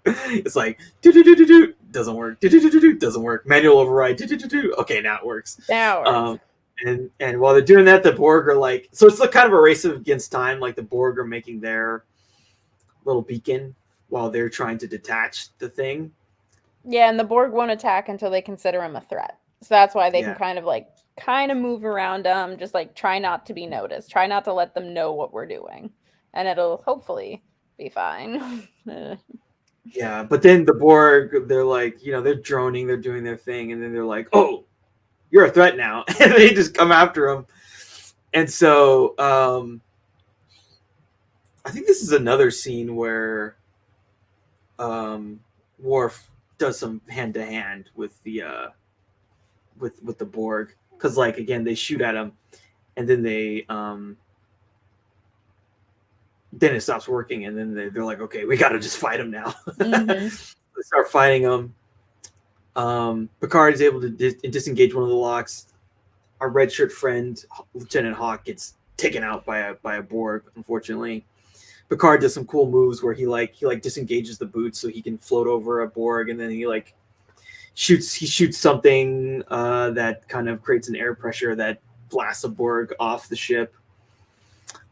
It's like, do-do-do-do-do, doesn't work. Do-do-do-do-do, doesn't work. Manual override. Do-do-do-do. Okay, now it works. Now it works. And while they're doing that, the Borg are like, so it's like kind of a race against time. Like the Borg are making their little beacon while they're trying to detach the thing. Yeah, and the Borg won't attack until they consider him a threat. So that's why they can kind of move around them, just like try not to be noticed. Try not to let them know what we're doing. And it'll hopefully be fine. Yeah, but then the Borg, they're like, they're droning, they're doing their thing, and then they're like, oh, you're a threat now. And they just come after him. And so I think this is another scene where Worf does some hand-to-hand with the with the Borg. Because, like, again, they shoot at him, and then then it stops working, and then they're like, okay, we got to just fight him now. They start fighting him. Picard is able to disengage one of the locks. Our red shirt friend, Lieutenant Hawk, gets taken out by a Borg, unfortunately. Picard does some cool moves where he disengages the boots so he can float over a Borg, and then he shoots something that kind of creates an air pressure that blasts a Borg off the ship.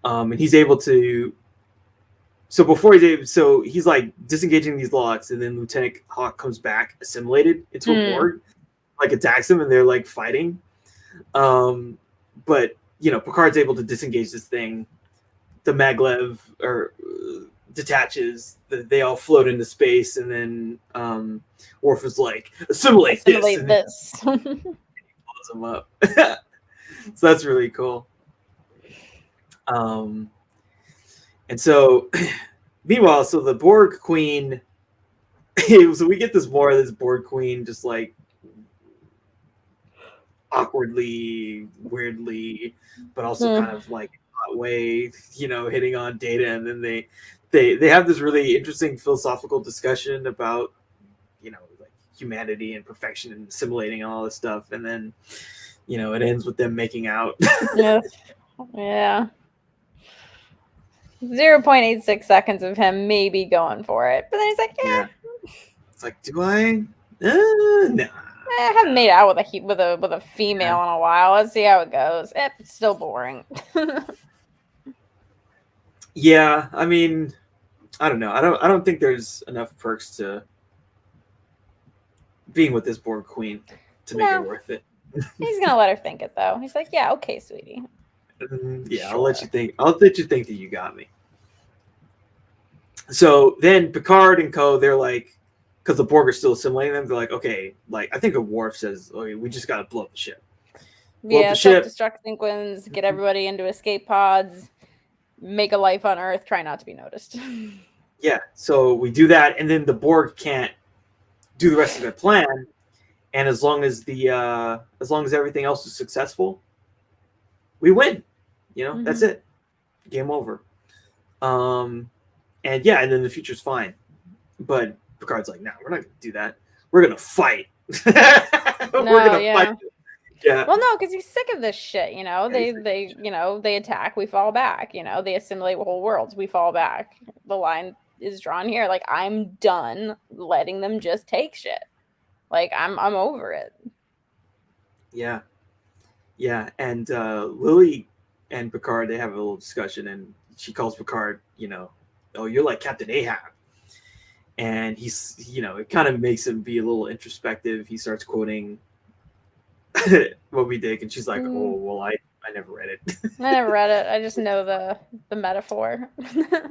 And he's able to. So he's like disengaging these locks, and then Lieutenant Hawk comes back assimilated into a Borg, like attacks him, and they're like fighting. But Picard's able to disengage this thing. The maglev detaches. They all float into space, and then Worf is like, assimilate this. And he blows them up. So that's really cool. And so, meanwhile, so the Borg Queen, so we get this more of this Borg Queen just like awkwardly, weirdly, but also kind of like hot way, hitting on Data, and then they have this really interesting philosophical discussion about like humanity and perfection and assimilating and all this stuff, and then it ends with them making out. Yeah. 0.86 seconds of him maybe going for it, but then he's like, yeah. It's like, do I? No. I haven't made out with a female in a while. Let's see how it goes. It's still boring. Yeah, I mean, I don't know. I don't think there's enough perks to being with this Borg Queen to make it worth it. He's gonna let her think it though. He's like, yeah, okay, sweetie. Yeah, sure. I'll let you think that you got me. So then Picard and co, they're like, because the Borg are still assimilating them, they're like, okay, like I think a Worf says, okay, we just gotta blow up the ship. Self-destruct sequence, get everybody into escape pods, make a life on Earth, try not to be noticed. Yeah, so we do that, and then the Borg can't do the rest of their plan, and as long as everything else is successful, we win. That's it. Game over. And then the future's fine. But Picard's like, no, we're not gonna do that. We're gonna fight. Fight. Yeah. Well, no, because he's sick of this shit. They attack, we fall back. They assimilate whole worlds, we fall back. The line is drawn here. Like, I'm done letting them just take shit. Like, I'm over it. Yeah. Yeah, and Lily and Picard, they have a little discussion, and she calls Picard, oh, you're like Captain Ahab. And he's, it kind of makes him be a little introspective. He starts quoting Moby Dick, and she's like, oh, well, I never read it. I never read it. I just know the metaphor.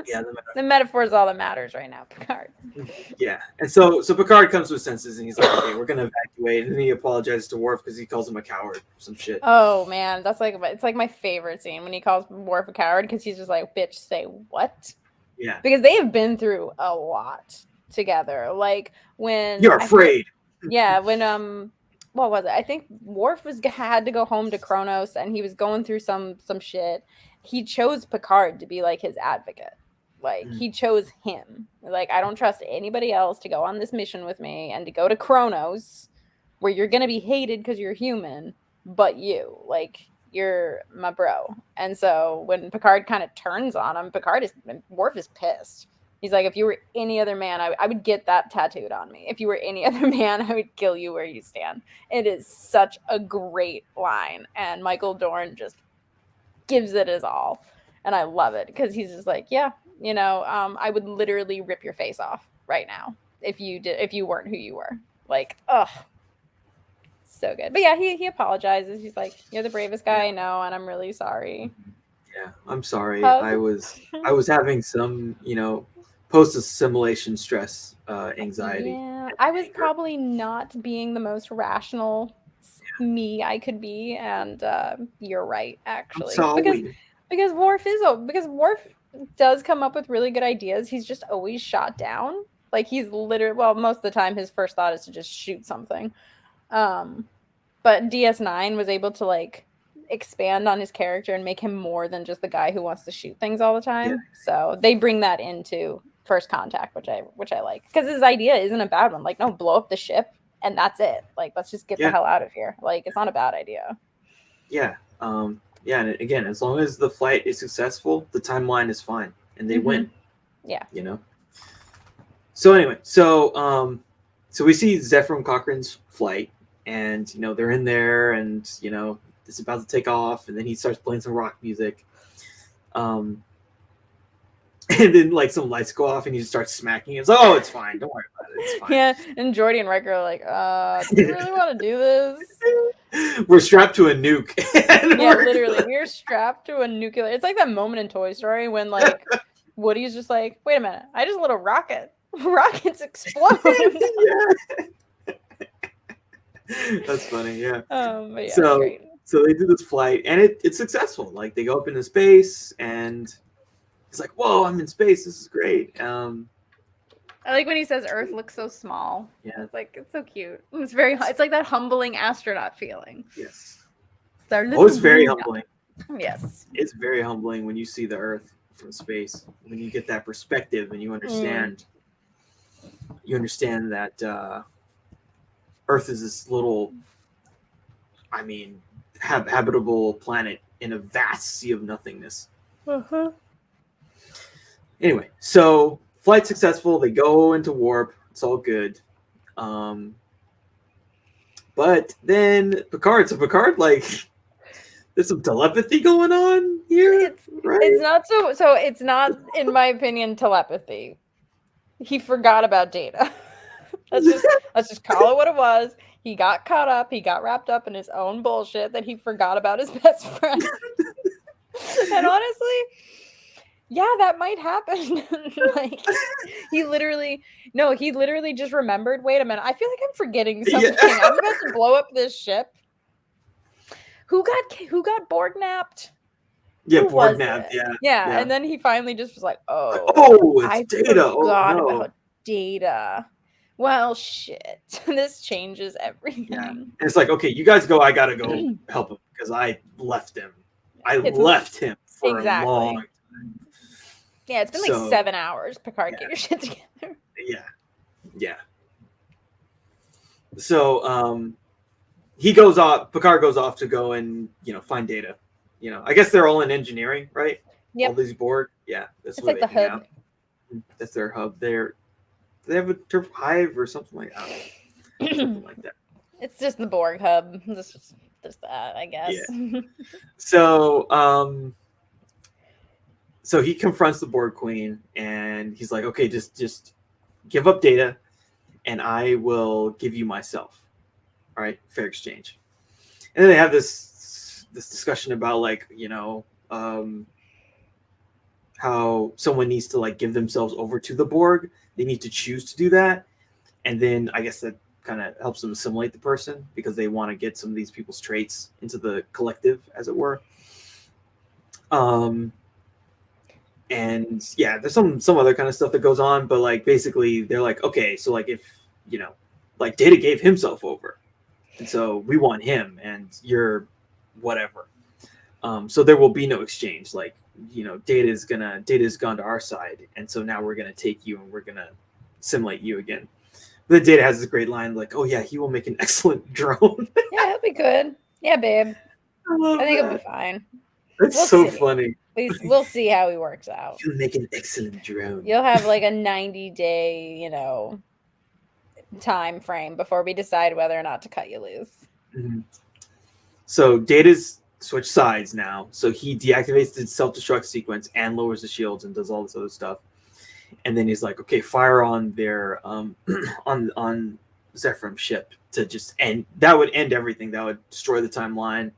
Yeah, the metaphor is all that matters right now, Picard. Yeah, and so Picard comes to his senses, and he's like, okay, we're going to evacuate. And then he apologizes to Worf because he calls him a coward or some shit. Oh, man, it's like my favorite scene when he calls Worf a coward, because he's just like, bitch, say what? Yeah. Because they have been through a lot together. Like, when... You're afraid. When, what was it? I think Worf had to go home to Kronos, and he was going through some shit. He chose Picard to be like his advocate. Like, he chose him. Like, I don't trust anybody else to go on this mission with me and to go to Kronos, where you're gonna be hated because you're human, but you. Like, you're my bro. And so when Picard kind of turns on him, Worf is pissed. He's like, if you were any other man, I would get that tattooed on me. If you were any other man, I would kill you where you stand. It is such a great line. And Michael Dorn just gives it his all. And I love it because he's just like, yeah, you know, I would literally rip your face off right now if you weren't who you were. Like, ugh. So good. But yeah, he apologizes. He's like, you're the bravest guy I know, and I'm really sorry. Yeah, I'm sorry. I was having some, post-assimilation stress, anxiety. Yeah, I was probably not being the most rational me I could be, and you're right, actually. Because Worf does come up with really good ideas. He's just always shot down. Like, he's literally, well, most of the time his first thought is to just shoot something. But DS9 was able to like expand on his character and make him more than just the guy who wants to shoot things all the time. Yeah. So they bring that into First Contact, which I like, because his idea isn't a bad one. Like, no, blow up the ship and that's it. Like, let's just get the hell out of here. Like, it's not a bad idea. Yeah. Yeah. And again, as long as the flight is successful, the timeline is fine and they win. Yeah. So anyway, so we see Zefram Cochrane's flight, and they're in there, and it's about to take off, and then he starts playing some rock music, and then like some lights go off, and he just starts smacking it. It's like, oh, it's fine, don't worry about it, it's fine. Yeah, and Geordi and Riker are like, do you really want to do this? We're strapped to a nuke. Yeah, literally, we're strapped to a nuclear. It's like that moment in Toy Story when like Woody's just like, wait a minute, I just lit a rocket. Rockets explode. That's funny, yeah. Yeah, so great. So they do this flight, and it's successful. Like, they go up into space, and it's like, whoa, I'm in space. This is great. I like when he says Earth looks so small. Yeah, it's so cute. It's like that humbling astronaut feeling. Yes. It's very humbling. Yes. It's very humbling when you see the Earth from space. When you get that perspective and you understand. You understand that Earth is this little, habitable planet in a vast sea of nothingness. Anyway, so flight successful. They go into warp. It's all good. But then Picard, like, there's some telepathy going on here. It's not so it's not, in my opinion, telepathy. He forgot about Data. let's just call it what it was. He got caught up. He got wrapped up in his own bullshit that he forgot about his best friend. And honestly, yeah, that might happen. Like, he literally just remembered, wait a minute, I feel like I'm forgetting something. Yeah. I'm about to blow up this ship. Who got Borg napped? Yeah, Borg napped. Yeah. And then he finally just was like, it's Data. Forgot about Data. Well, shit. This changes everything. Yeah. And it's like, okay, you guys go. I gotta go help him because I left him. Left him for a long time. Yeah, it's been like 7 hours. Picard, get your shit together. Yeah. So he goes off. Picard goes off to go and find Data. I guess they're all in engineering, right? Yeah. All these Borg. Yeah, that's it's where like they the hang hub. out. That's their hub. They have a turf hive or something like that. Something like that. It's just the Borg hub. Just that, I guess. Yeah. So so he confronts the Borg Queen, and he's like, okay, just give up Data, and I will give you myself. All right, fair exchange. And then they have this discussion about, like, how someone needs to, like, give themselves over to the Borg. They need to choose to do that, and then I guess that kind of helps them assimilate the person because they want to get some of these people's traits into the collective, as it were. And yeah, there's some other kind of stuff that goes on, but like basically they're like, okay, so like if like Data gave himself over, and so we want him, and you're whatever. So there will be no exchange. Like, Data's gone to our side, and so now we're gonna take you and we're gonna assimilate you again. But Data has this great line like, "Oh yeah, he will make an excellent drone." Yeah, he'll be good. Yeah, babe. I think it'll be fine. That's so funny. We'll see how he works out. You'll make an excellent drone. You'll have like a 90-day, time frame before we decide whether or not to cut you loose. Mm-hmm. So Data's switched sides now. So he deactivates the self-destruct sequence and lowers the shields and does all this other stuff. And then he's like, okay, fire on their on Zephram's ship to just end. That would end everything. That would destroy the timeline.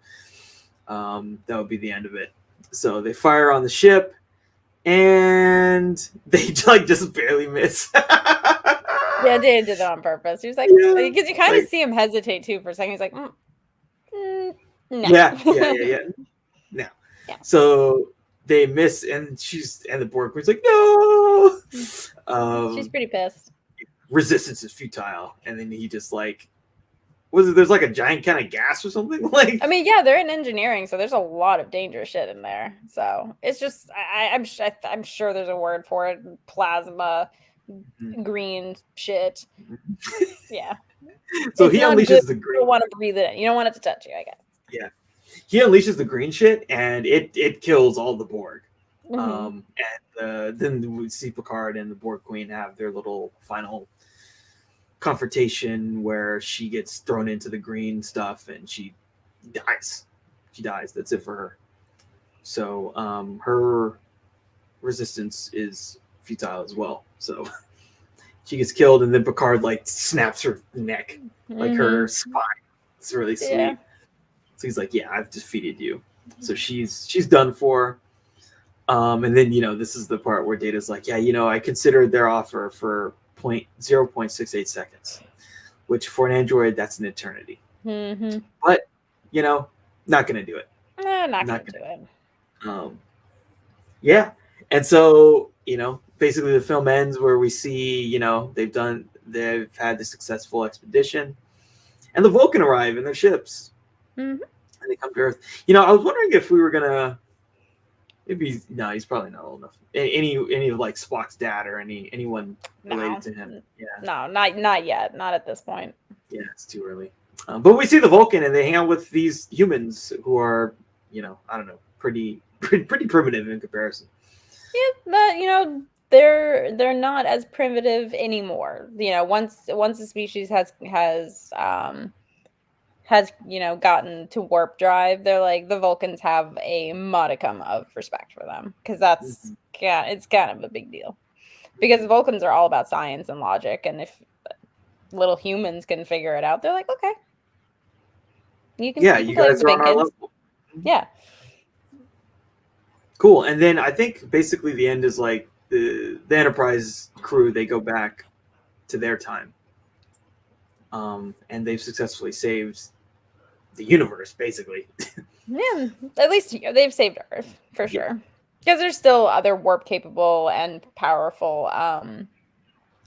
That would be the end of it. So they fire on the ship, and they like just barely miss. Yeah, Dan did it on purpose. He was like, because you kind of see him hesitate too for a second. He's like, no. Yeah. No. Yeah. So they miss, and the Borg Queen's like, no. She's pretty pissed. Resistance is futile, and then he just like, there's like a giant kind of gas or something? Like, I mean, yeah, they're in engineering, so there's a lot of dangerous shit in there. So it's just, I'm sure there's a word for it. Plasma, green shit. Yeah. So it's he unleashes the green. You don't want to breathe it in. You don't want it to touch you, I guess. Yeah. He unleashes the green shit, and it kills all the Borg. Mm-hmm. And then we see Picard and the Borg Queen have their little final confrontation where she gets thrown into the green stuff and she dies. That's it for her. So her resistance is futile as well. So she gets killed, and then Picard like snaps her neck, like her spine. It's really sweet. Yeah. So he's like, yeah, I've defeated you. So she's done for. And then, this is the part where Data's like, yeah, I considered their offer for 0.68 seconds, which for an android, that's an eternity. Mm-hmm. But, not going to do it. Not going to do it. Yeah. And so, basically the film ends where we see, they've had the successful expedition, and the Vulcan arrive in their ships. Mm-hmm. And they come to Earth. I was wondering if we were going to, no, he's probably not old enough. Any of like Spock's dad or anyone related to him? Yeah. No, not yet. Not at this point. Yeah, it's too early. But we see the Vulcan, and they hang out with these humans who are, I don't know, pretty primitive in comparison. Yeah, but they're not as primitive anymore. Once the species has gotten to warp drive, they're like, the Vulcans have a modicum of respect for them, because that's it's kind of a big deal, because the Vulcans are all about science and logic, and if little humans can figure it out, they're like, okay, you guys are on our level. Yeah, cool. And then I think basically the end is like the Enterprise crew, they go back to their time, and they've successfully saved the universe, basically. Yeah, at least they've saved Earth for sure, because there's still other warp capable and powerful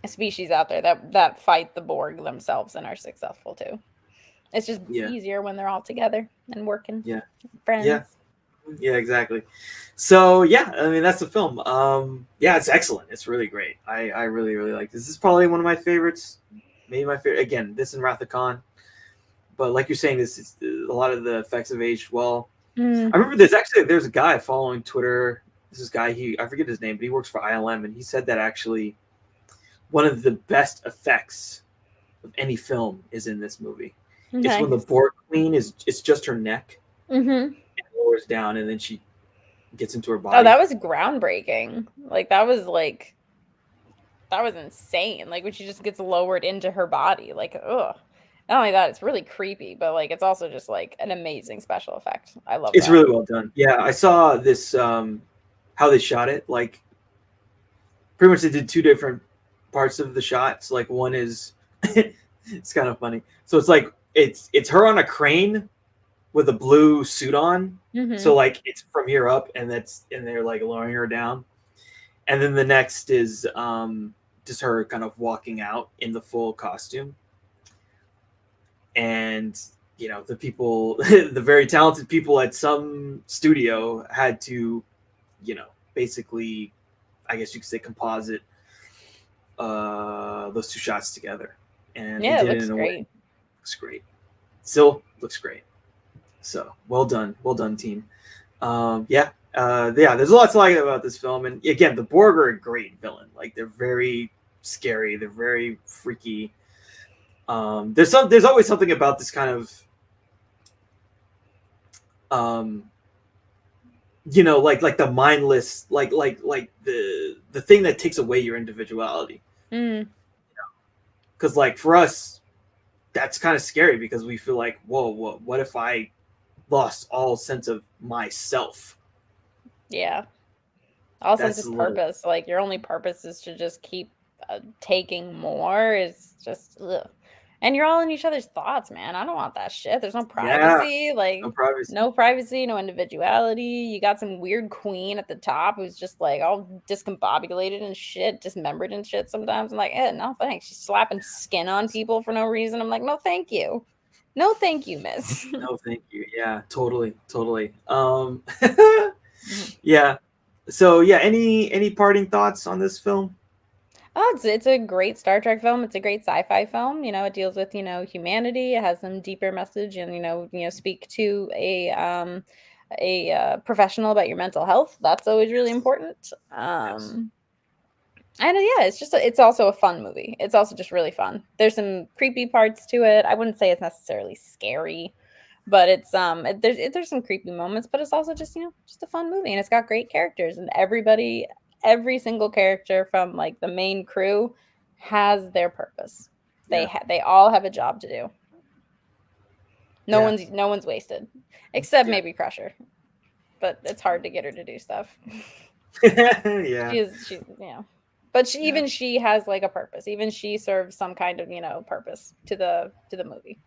species out there that fight the Borg themselves and are successful too. It's just easier when they're all together and working. Yeah, friends. Yeah, exactly. So I mean, that's the film. It's excellent. It's really great. I really, really like this. This is probably one of my favorites. Maybe my favorite. Again, this and Wrath of Khan. But like you're saying, this is a lot of the effects have aged well. I remember there's a guy following Twitter. This guy, I forget his name, but he works for ILM, and he said that actually one of the best effects of any film is in this movie. Okay. It's when the Borg Queen it's just her neck. And lowers down, and then she gets into her body. Oh, that was groundbreaking. Like that was insane. Like when she just gets lowered into her body. Like, ugh. Not only that, it's really creepy, but like it's also just like an amazing special effect. I love it. It's really well done. Yeah, I saw this how they shot it. Like pretty much they did two different parts of the shots. Like one is it's kind of funny. So it's like it's her on a crane with a blue suit on. So like it's from here up, and they're like lowering her down. And then the next is just her kind of walking out in the full costume. And the people, the very talented people at some studio had to, basically, I guess you could say, composite those two shots together. And it looks great. Looks great. Still looks great. So well done, team. Yeah, there's a lot to like about this film, and again, the Borg are a great villain. Like they're very scary, they're very freaky. There's always something about this kind of, like the mindless, like the thing that takes away your individuality. Because like for us, that's kind of scary because we feel like, whoa, what if I lost all sense of myself? Yeah. All sense of purpose. Like your only purpose is to just keep taking more. Is just ugh. And you're all in each other's thoughts, man. I don't want that shit. There's no privacy. Yeah, like no privacy, no individuality. You got some weird queen at the top who's just like all discombobulated and shit, dismembered and shit sometimes. I'm like, no thanks. She's slapping skin on people for no reason. I'm like, no thank you. No thank you, miss. No thank you. Yeah, totally. Yeah. So yeah, any parting thoughts on this film? Oh, it's a great Star Trek film. It's a great sci-fi film. It deals with, humanity. It has some deeper message and, speak to a professional about your mental health. That's always really important. Yes. And yeah, it's also a fun movie. It's also just really fun. There's some creepy parts to it. I wouldn't say it's necessarily scary, but it's there's some creepy moments, but it's also just just a fun movie, and it's got great characters, and every single character from like the main crew has their purpose. They all have a job to do. No one's wasted, except maybe Crusher, but it's hard to get her to do stuff. Yeah, she's but she has like a purpose. Even she serves some kind of purpose to the movie.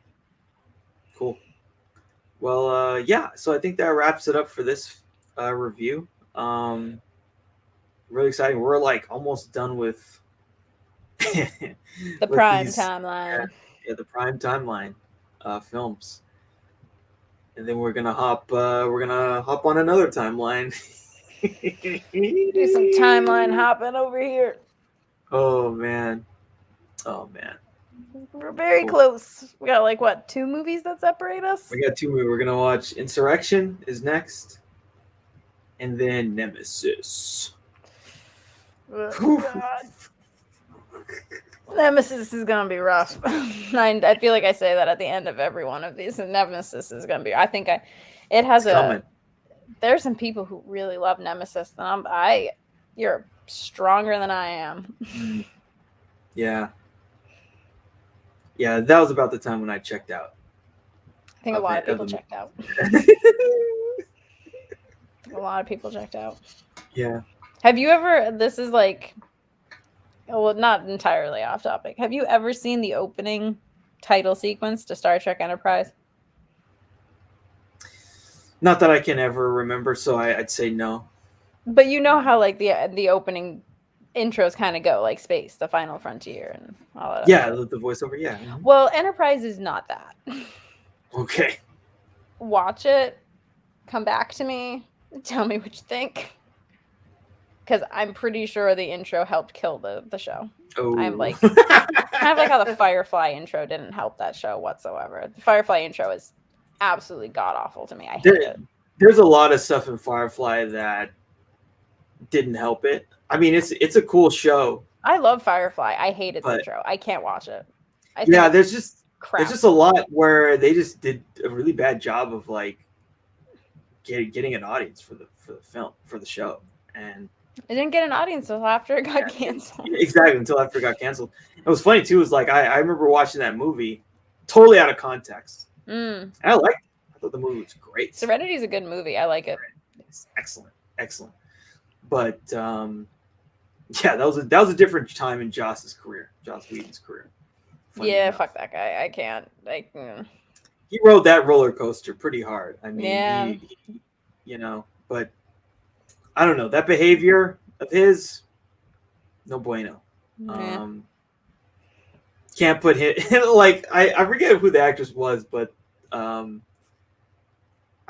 Cool. Well, yeah. So I think that wraps it up for this review. Really exciting. We're like almost done with the prime timeline. Yeah, the prime timeline films, and then we're gonna hop on another timeline. Do some timeline hopping over here. Oh man. We're very close. We got like what, 2 movies that separate us? We got 2 movies. We're gonna watch Insurrection is next, and then Nemesis. Oh, God. Nemesis is gonna be rough. I feel like I say that at the end of every one of these, and Nemesis is gonna be. I think there's some people who really love Nemesis, and you're stronger than I am. Yeah, that was about the time when I checked out. I think a lot of people checked out. A lot of people checked out. Yeah. Have you ever? This is like, well, not entirely off topic. Have you ever seen the opening title sequence to Star Trek Enterprise? Not that I can ever remember, so I'd say no. But you know how like the opening intros kind of go, like Space, the Final Frontier, and all that. Yeah, the voiceover. Yeah. Well, Enterprise is not that. Okay. Watch it. Come back to me. Tell me what you think. Because I'm pretty sure the intro helped kill the show. Oh. I'm like, kind of like how the Firefly intro didn't help that show whatsoever. The Firefly intro is absolutely god awful to me. I hate it. There's a lot of stuff in Firefly that didn't help it. I mean, it's a cool show. I love Firefly. I hate its intro. I can't watch it. There's just a lot where they just did a really bad job of like getting an audience for the show, and it didn't get an audience until after it got canceled. Exactly, until after it got canceled. It was funny too. Is like I remember watching that movie totally out of context. And I thought the movie was great. Serenity is a good movie. I like it. It's excellent. But that was a different time in Joss Whedon's career. Funny enough. Fuck that guy. I can't. He rode that roller coaster pretty hard. I mean, he, but I don't know, that behavior of his, no bueno. Yeah. Can't put him like I forget who the actress was, but I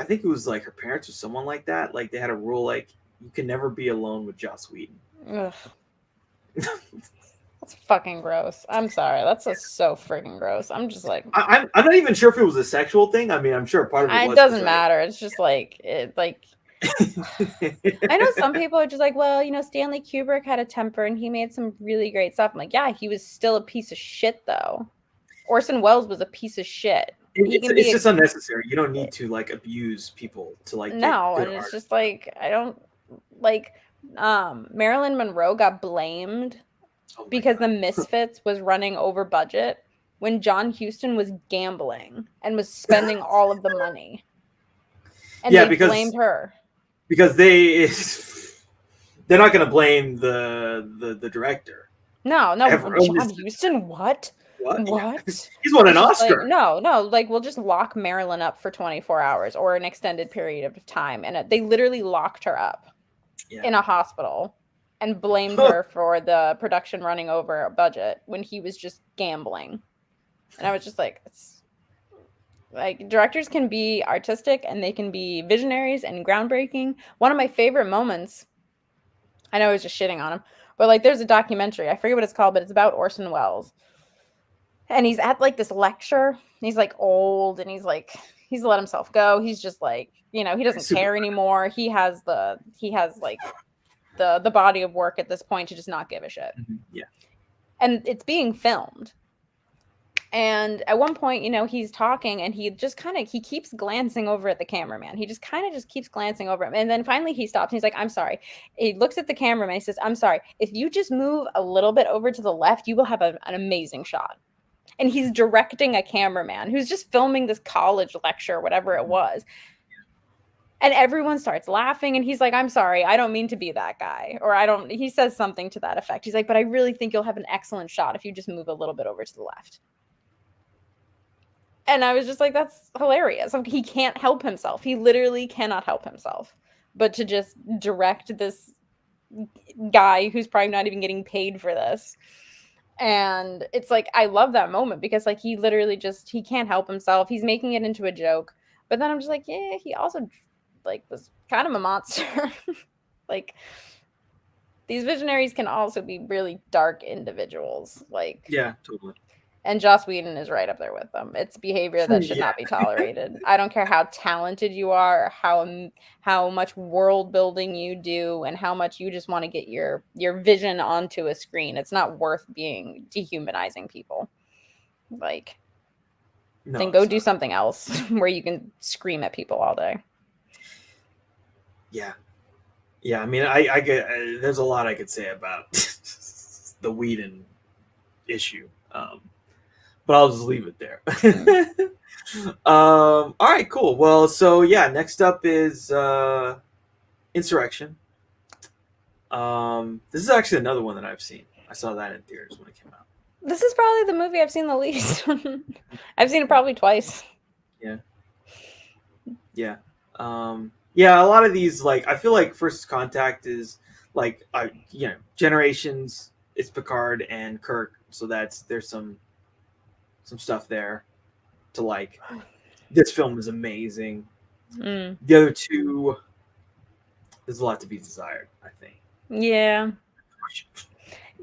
think it was like her parents or someone like that. Like they had a rule like you can never be alone with Joss Whedon. Ugh. That's fucking gross. I'm sorry. That's just so freaking gross. I'm just like I'm not even sure if it was a sexual thing. I mean, I'm sure part of it was. It doesn't matter. It's just like it like I know some people are just like, well, Stanley Kubrick had a temper and he made some really great stuff. I'm like, yeah, he was still a piece of shit though. Orson Welles was a piece of shit. It's just unnecessary. You don't need to like abuse people to like get good and it's art. just like I don't like Marilyn Monroe got blamed because the Misfits was running over budget when John Huston was gambling and was spending all of the money. And they blamed her. Because they're not going to blame the director. No, John Huston, what? What? He's won an Oscar. Like we'll just lock Marilyn up for 24 hours or an extended period of time. And they literally locked her up in a hospital and blamed her for the production running over a budget when he was just gambling. And I was just like, directors can be artistic and they can be visionaries and groundbreaking. One of my favorite moments, I know I was just shitting on him, but like there's a documentary, I forget what it's called, but it's about Orson Welles. And he's at like this lecture. He's like old and he's let himself go. He's just like, he doesn't care anymore. He has like the body of work at this point to just not give a shit. Mm-hmm. Yeah. And it's being filmed. And at one point, he's talking and he just he keeps glancing over at the cameraman. He just keeps glancing over him. And then finally he stops and he's like, I'm sorry. He looks at the cameraman. He says, I'm sorry. If you just move a little bit over to the left, you will have an amazing shot. And he's directing a cameraman who's just filming this college lecture, whatever it was. And everyone starts laughing. And he's like, I'm sorry. I don't mean to be that guy. He says something to that effect. He's like, but I really think you'll have an excellent shot if you just move a little bit over to the left. And I was just like, that's hilarious. He can't help himself. He literally cannot help himself but to just direct this guy who's probably not even getting paid for this. And it's like, I love that moment because like he literally he can't help himself. He's making it into a joke. But then I'm just like, yeah, he also like was kind of a monster. Like these visionaries can also be really dark indivimuch. Like, yeah, totally. And Joss Whedon is right up there with them. It's behavior that should not be tolerated. I don't care how talented you are, or how much world building you do, and how much you just want to get your vision onto a screen. It's not worth being dehumanizing people. Like, then go do something else where you can scream at people all day. Yeah. I mean, I get. There's a lot I could say about the Whedon issue. But I'll just leave it there. All right, cool. Well, so yeah, next up is Insurrection. This is actually another one that I've seen. I saw that in theaters when it came out. This is probably the movie I've seen the least. I've seen it probably twice. Yeah. Yeah. A lot of these, like, I feel like First Contact is like, Generations. It's Picard and Kirk, so there's some stuff there to like. This film is amazing. The other two, there's a lot to be desired, I think. Yeah,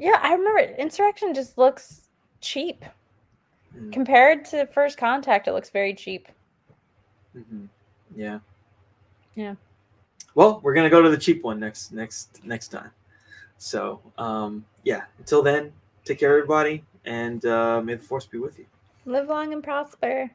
I remember Insurrection just looks cheap compared to First Contact. It looks very cheap. Mm-hmm. Yeah. Well, we're gonna go to the cheap one next time. So until then, take care, everybody, and may the force be with you. Live long and prosper.